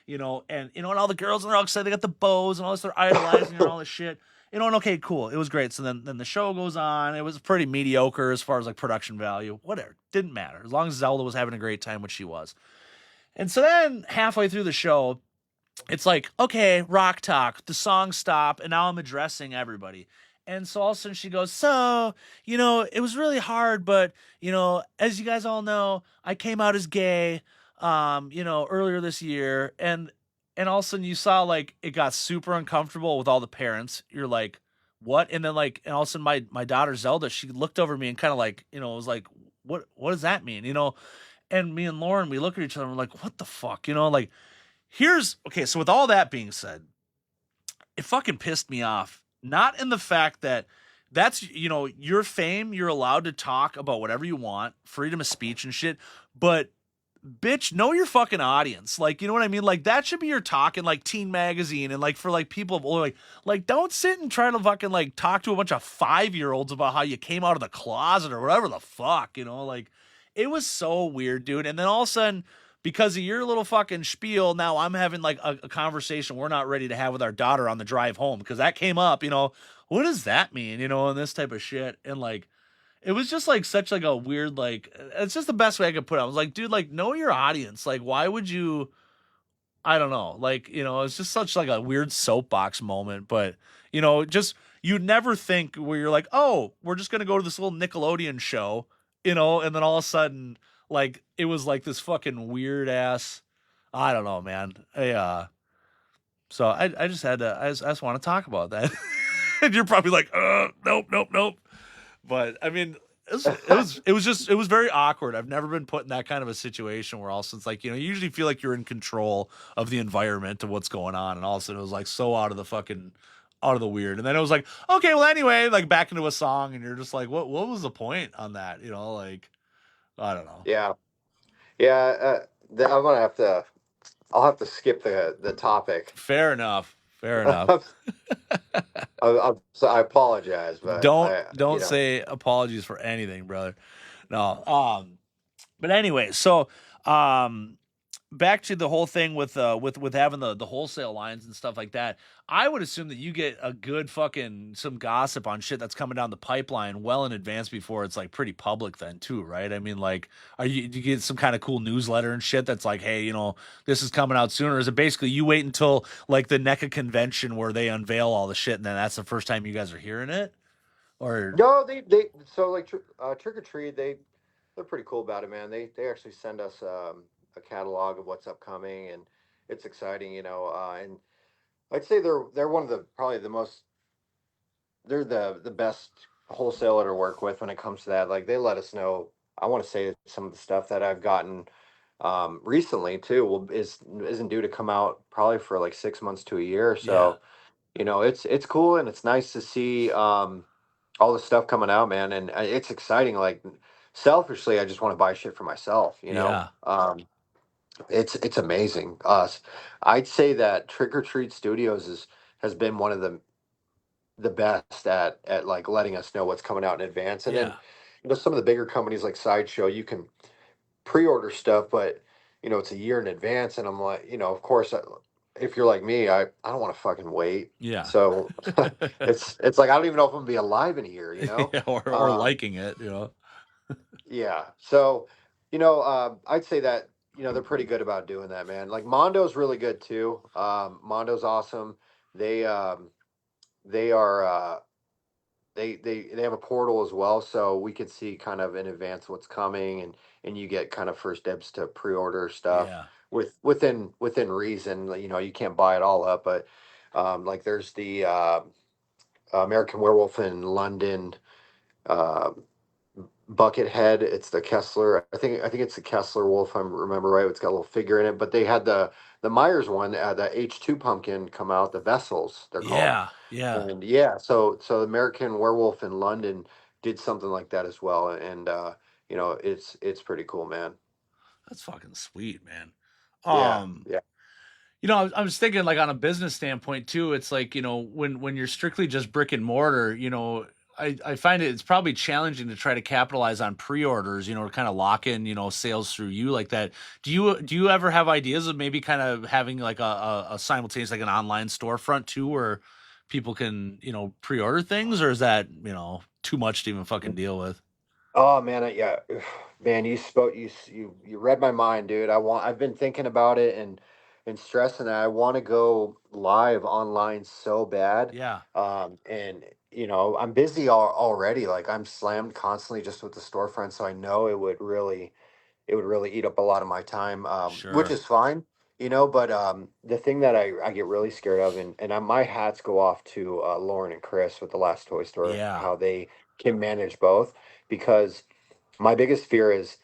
and all the girls and they're all excited. They got the bows and all this. They're idolizing her and all this shit. And okay, cool. It was great. So then the show goes on. It was pretty mediocre as far as like production value. Whatever. Didn't matter. As long as Zelda was having a great time, which she was. And so then halfway through the show, it's like, okay, rock talk. The songs stop, and now I'm addressing everybody. And so all of a sudden she goes, so, it was really hard, but, as you guys all know, I came out as gay, earlier this year. And all of a sudden you saw like it got super uncomfortable with all the parents. You're like, what? And then like, and all of a sudden my daughter Zelda, she looked over me and kind of like, was like, what does that mean? And me and Lauren, we look at each other and we're like, what the fuck? Like, here's okay. So with all that being said, it fucking pissed me off. Not in the fact that that's, your fame, you're allowed to talk about whatever you want, freedom of speech and shit, but bitch, know your fucking audience. Like, you know what I mean? Like, that should be your talk in like Teen Magazine and like for like people of like don't sit and try to fucking like talk to a bunch of 5-year-olds about how you came out of the closet or whatever the fuck, like it was so weird, dude. And then all of a sudden, because of your little fucking spiel, now I'm having like a conversation we're not ready to have with our daughter on the drive home because that came up, what does that mean, and this type of shit. And like, it was just like such like a weird, like, it's just the best way I could put it. I was like, dude, like, know your audience. Like, why would you, I don't know. Like, it's just such like a weird soapbox moment, but just, you'd never think where you're like, oh, we're just going to go to this little Nickelodeon show, and then all of a sudden, like, it was like this fucking weird ass, I don't know, man. So I just had to, I just want to talk about that. And you're probably like, nope, nope, nope. But I mean, it was very awkward. I've never been put in that kind of a situation where all of a sudden it's like, you usually feel like you're in control of the environment of what's going on, and all of a sudden it was like so out of the weird. And then it was like, okay, well anyway, like back into a song, and you're just like, what was the point on that? Like, I don't know. Yeah. Yeah. I'm gonna have to. I'll have to skip the topic. Fair enough. Fair enough. So I apologize, but Don't say apologies for anything, brother. No. But anyway, so um back to the whole thing with having the wholesale lines and stuff like that. I would assume that you get a good fucking some gossip on shit that's coming down the pipeline well in advance before it's like pretty public then too, right? I mean, like, do you get some kind of cool newsletter and shit that's like, hey, this is coming out sooner? Or is it basically you wait until like the NECA convention where they unveil all the shit and then that's the first time you guys are hearing it? Or no, they so like Trick or Treat, they're pretty cool about it, man. They actually send us a catalog of what's upcoming, and it's exciting, and I'd say they're one of the probably the most they're the best wholesaler to work with when it comes to that. Like they let us know. I want to say some of the stuff that I've gotten recently too isn't due to come out probably for like 6 months to a year. yeah. So it's cool and it's nice to see all the stuff coming out, man, and it's exciting. Like selfishly, I just want to buy shit for myself. Yeah. It's amazing. I'd say that Trick or Treat Studios has been one of the best at like letting us know what's coming out in advance. And then, Yeah. some of the bigger companies like Sideshow, you can pre-order stuff, but it's a year in advance. And I'm like, of course, if you're like me, I don't want to fucking wait. Yeah. So it's like I don't even know if I'm gonna be alive in a year. Yeah, or Um, liking it. Yeah. So, I'd say that, they're pretty good about doing that, man. Like Mondo's really good too. Mondo's awesome. They they are they have a portal as well, so we could see kind of in advance what's coming, and you get kind of first dibs to pre-order stuff Yeah. within reason. Like, you can't buy it all up, but like there's the American Werewolf in London. Uh, Buckethead. It's the Kessler. I think it's the Kessler Wolf. I remember right. It's got a little figure in it. But they had the Myers one, the H2 pumpkin come out. The Vessels they're called. Yeah. Yeah. And yeah, so the American Werewolf in London did something like that as well. And it's pretty cool, man. That's fucking sweet, man. Yeah, Um, yeah, I was thinking like on a business standpoint too, it's like, when you're strictly just brick and mortar, I find it's probably challenging to try to capitalize on pre-orders, to kind of lock in, sales through you like that. Do you ever have ideas of maybe kind of having like a simultaneous like an online storefront too where people can, pre-order things, or is that, too much to even fucking deal with? Oh man, yeah, man, you spoke, you read my mind, dude. I've been thinking about it and stressing that I want to go live online so bad. Yeah, And I'm busy already. Like I'm slammed constantly just with the storefront, so I know it would really eat up a lot of my time, which sure. is fine, But the thing that I get really scared of, and my hats go off to Lauren and Chris with the last toy store, Yeah. how they can manage both, because my biggest fear is,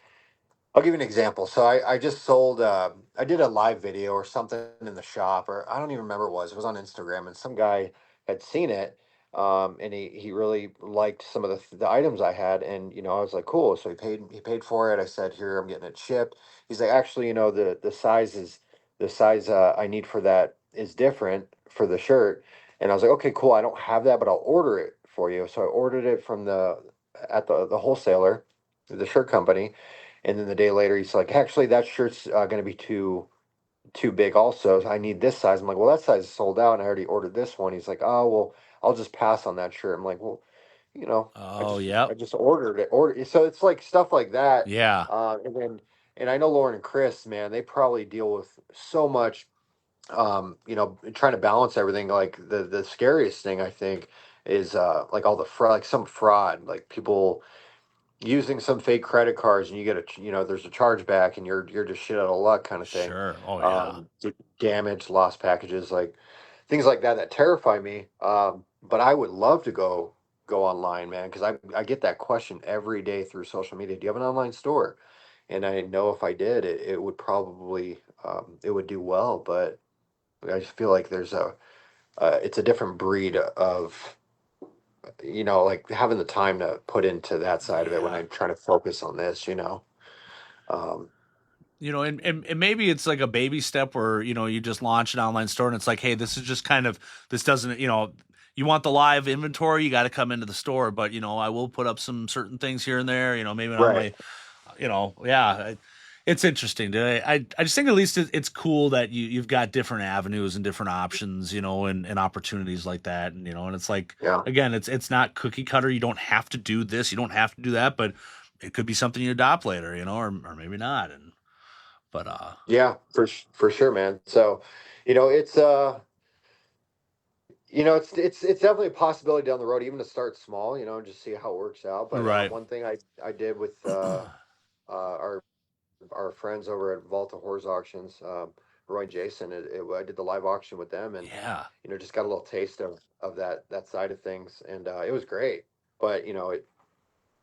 I'll give you an example. So I just sold, I did a live video or something in the shop, or I don't even remember what it was. It was on Instagram, and some guy had seen it, and he really liked some of the items I had, and I was like, cool. So he paid for it. I said, here, I'm getting it shipped. He's like, actually, the size I need for that is different for the shirt, and I was like, okay, cool. I don't have that, but I'll order it for you. So I ordered it from the wholesaler, the shirt company, and then the day later, he's like, actually, that shirt's going to be too big. Also, I need this size. I'm like, well, that size is sold out, and I already ordered this one. He's like, oh, well, I'll just pass on that shirt. I'm like, well, I Oh, just yep. I just ordered it. So it's like stuff like that. Yeah. And I know Lauren and Chris, man, they probably deal with so much. Trying to balance everything. Like the scariest thing I think is like all the fraud, like some fraud, like people using some fake credit cards, and you get there's a chargeback, and you're just shit out of luck kind of thing. Sure. Oh yeah. Damage, lost packages, like things like that terrify me. But I would love to go online, man, because I get that question every day through social media. Do you have an online store? And I know if I did, it would probably it would do well, but I just feel like it's a different breed of, like having the time to put into that side of it when Yeah. I'm trying to focus on this. Um, And maybe it's like a baby step where, you just launch an online store and it's like, hey, this is just kind of, this doesn't, you want the live inventory, you got to come into the store, but, I will put up some certain things here and there, maybe not right. my, yeah, it's interesting. I just think at least it's cool that you've got different avenues and different options, and opportunities like that. And, and it's like, Yeah. again, it's not cookie cutter. You don't have to do this. You don't have to do that, but it could be something you adopt later, or maybe not. But Yeah, for sure, man. So, it's it's definitely a possibility down the road, even to start small, and just see how it works out. But right. one thing I did with our friends over at Volta Horrors Auctions, Roy and Jason, I did the live auction with them, and Yeah. just got a little taste of that side of things, and it was great. But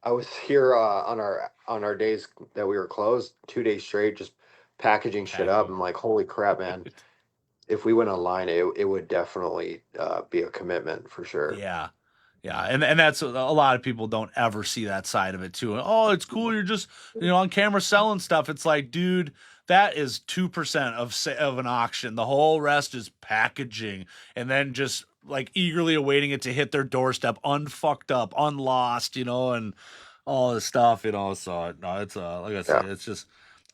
I was here on our days that we were closed, 2 days straight, just packaging shit up. Packing. I'm like, holy crap, man! If we went online, it would definitely be a commitment for sure. Yeah. Yeah, and that's a lot of people don't ever see that side of it too. Oh, it's cool. You're just on camera selling stuff. It's like, dude, that is 2% of an auction. The whole rest is packaging, and then just like eagerly awaiting it to hit their doorstep, unfucked up, unlost, and all this stuff. So no, it's like I Yeah, said, it's just.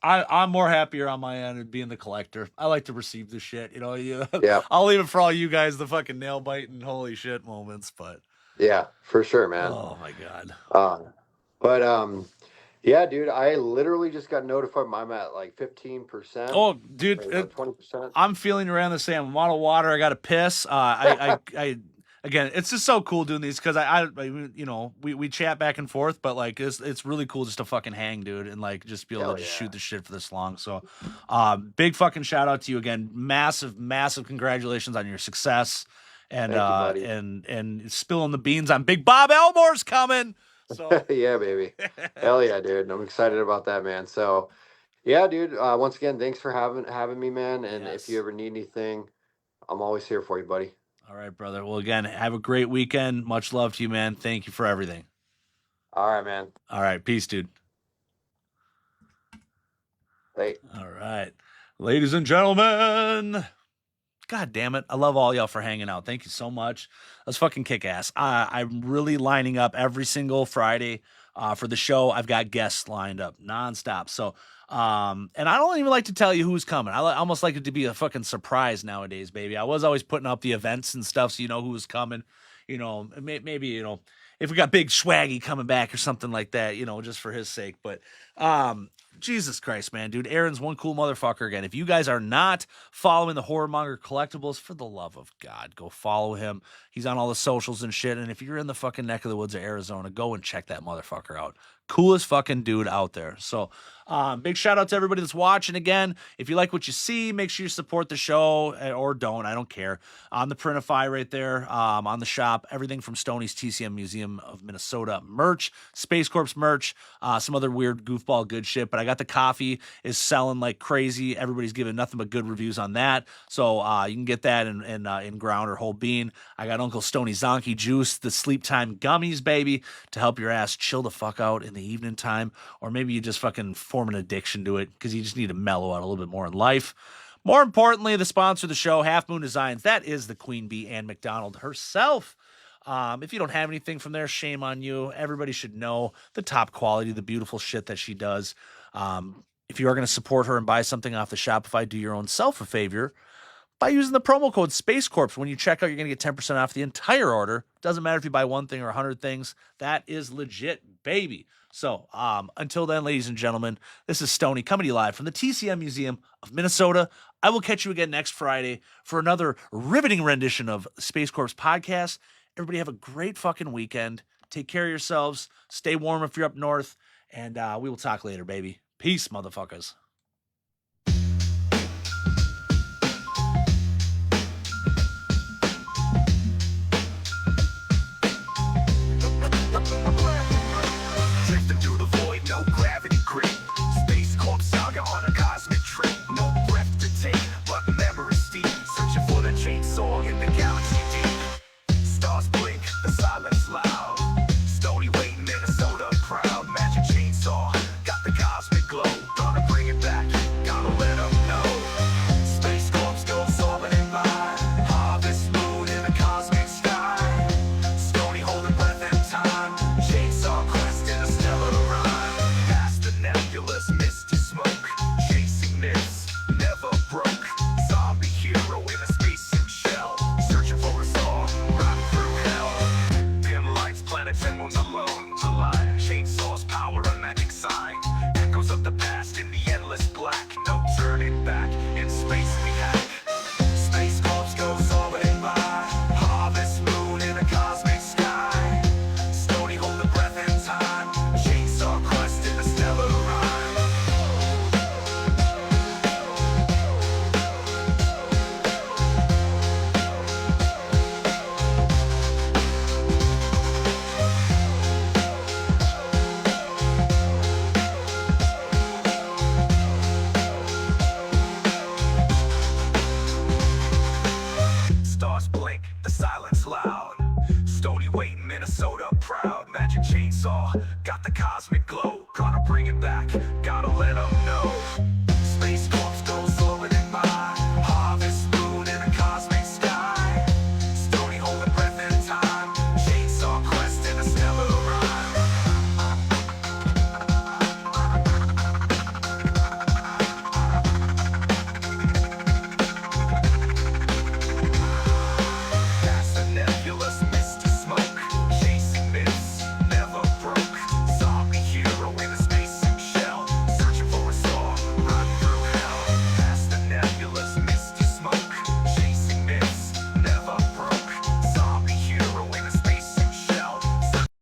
I'm more happier on my end at being the collector. I like to receive the shit, Yeah, yeah, I'll leave it for all you guys, the fucking nail biting, holy shit moments. But yeah, for sure, man. oh my god. Uh, but Yeah, dude, I literally just got notified I'm at like 15%, Oh, dude, or 20%. I'm feeling around the same. I'm out of water. I got to piss. Again, it's just so cool doing these because we chat back and forth, but like it's really cool just to fucking hang, dude, and like just be able Hell to just yeah. shoot the shit for this long. So, big fucking shout out to you again. Massive, massive congratulations on your success, and Thank you, buddy. and spilling the beans on Big Bob Elmore's coming. So Yeah, baby. Hell yeah, dude. I'm excited about that, man. So, yeah, dude. Once again, thanks for having me, man. And if you yes. ever need anything, I'm always here for you, buddy. All right, brother. Well, again, have a great weekend. Much love to you, man. Thank you for everything. All right, man. All right, peace, dude. Hey. All right. Ladies and gentlemen. God damn it. I love all y'all for hanging out. Thank you so much. Let's fucking kick ass. I'm really lining up every single Friday for the show. I've got guests lined up nonstop. So, and I don't even like to tell you who's coming. I almost like it to be a fucking surprise nowadays, baby. I was always putting up the events and stuff so you know who's coming. You know, maybe, if we got Big Swaggy coming back or something like that, just for his sake. But, Jesus Christ, man, dude. Aaron's one cool motherfucker again. If you guys are not following the Horror Monger Collectibles, for the love of God, go follow him. He's on all the socials and shit. And if you're in the fucking neck of the woods of Arizona, go and check that motherfucker out. Coolest fucking dude out there. So, big shout out to everybody that's watching again. If you like what you see, make sure you support the show or don't. I don't care. On the Printify right there, on the shop, everything from Stoney's TCM Museum of Minnesota merch, Space Corps merch, some other weird goofball good shit. But I got the coffee is selling like crazy. Everybody's giving nothing but good reviews on that. So you can get that in ground or whole bean. I got Uncle Stoney Zonky Juice, the sleep time gummies, baby, to help your ass chill the fuck out in the evening time. Or maybe you just fucking form an addiction to it because you just need to mellow out a little bit more in life. More importantly, the sponsor of the show, Half Moon Designs, that is the Queen Bee Ann McDonald herself. If you don't have anything from there, shame on you. Everybody should know the top quality, the beautiful shit that she does. If you are going to support her and buy something off the Shopify, do your own self a favor by using the promo code Space Corps. When you check out, you're going to get 10% off the entire order. Doesn't matter if you buy one thing or 100 things. That is legit, baby. So until then, ladies and gentlemen, this is Stoney coming to you live from the TCM Museum of Minnesota. I will catch you again next Friday for another riveting rendition of Space Corps podcast. Everybody have a great fucking weekend. Take care of yourselves. Stay warm if you're up north. And we will talk later, baby. Peace, motherfuckers. Drifting through the void, no gravity grip. Space Corp saga on a cosmic trip. No breath to take, but memory steep. Searching for the chainsaw in the galaxy deep. Stars blink, the silence loud. Stony waiting, Minnesota proud. Magic chainsaw, got the cosmic glow. Gonna bring it back, gotta let 'em know. Space Corps goes orbiting by. Harvest moon in the cosmic sky. Stony holding breath in time. Chainsaw quest in a stellar rhyme. Past the nebulous misty smoke. Chasing myths, never broke. Zombie hero in a spacesuit shell. Searching for a song, rock through hell. Dim lights, planets and moons alone. Alive, chainsaws power a magic sign. Echoes of the past in the endless black. No turning back, in space we hack. Space Corps goes orbiting by. Harvest moon in a cosmic sky. Stony holding breath in time. Chainsaw quest in a stellar rhyme. Stars blink, the silence loud. Stony waiting, Minnesota proud. Magic chainsaw, got the cosmic glow. Gotta bring it back, gotta let 'em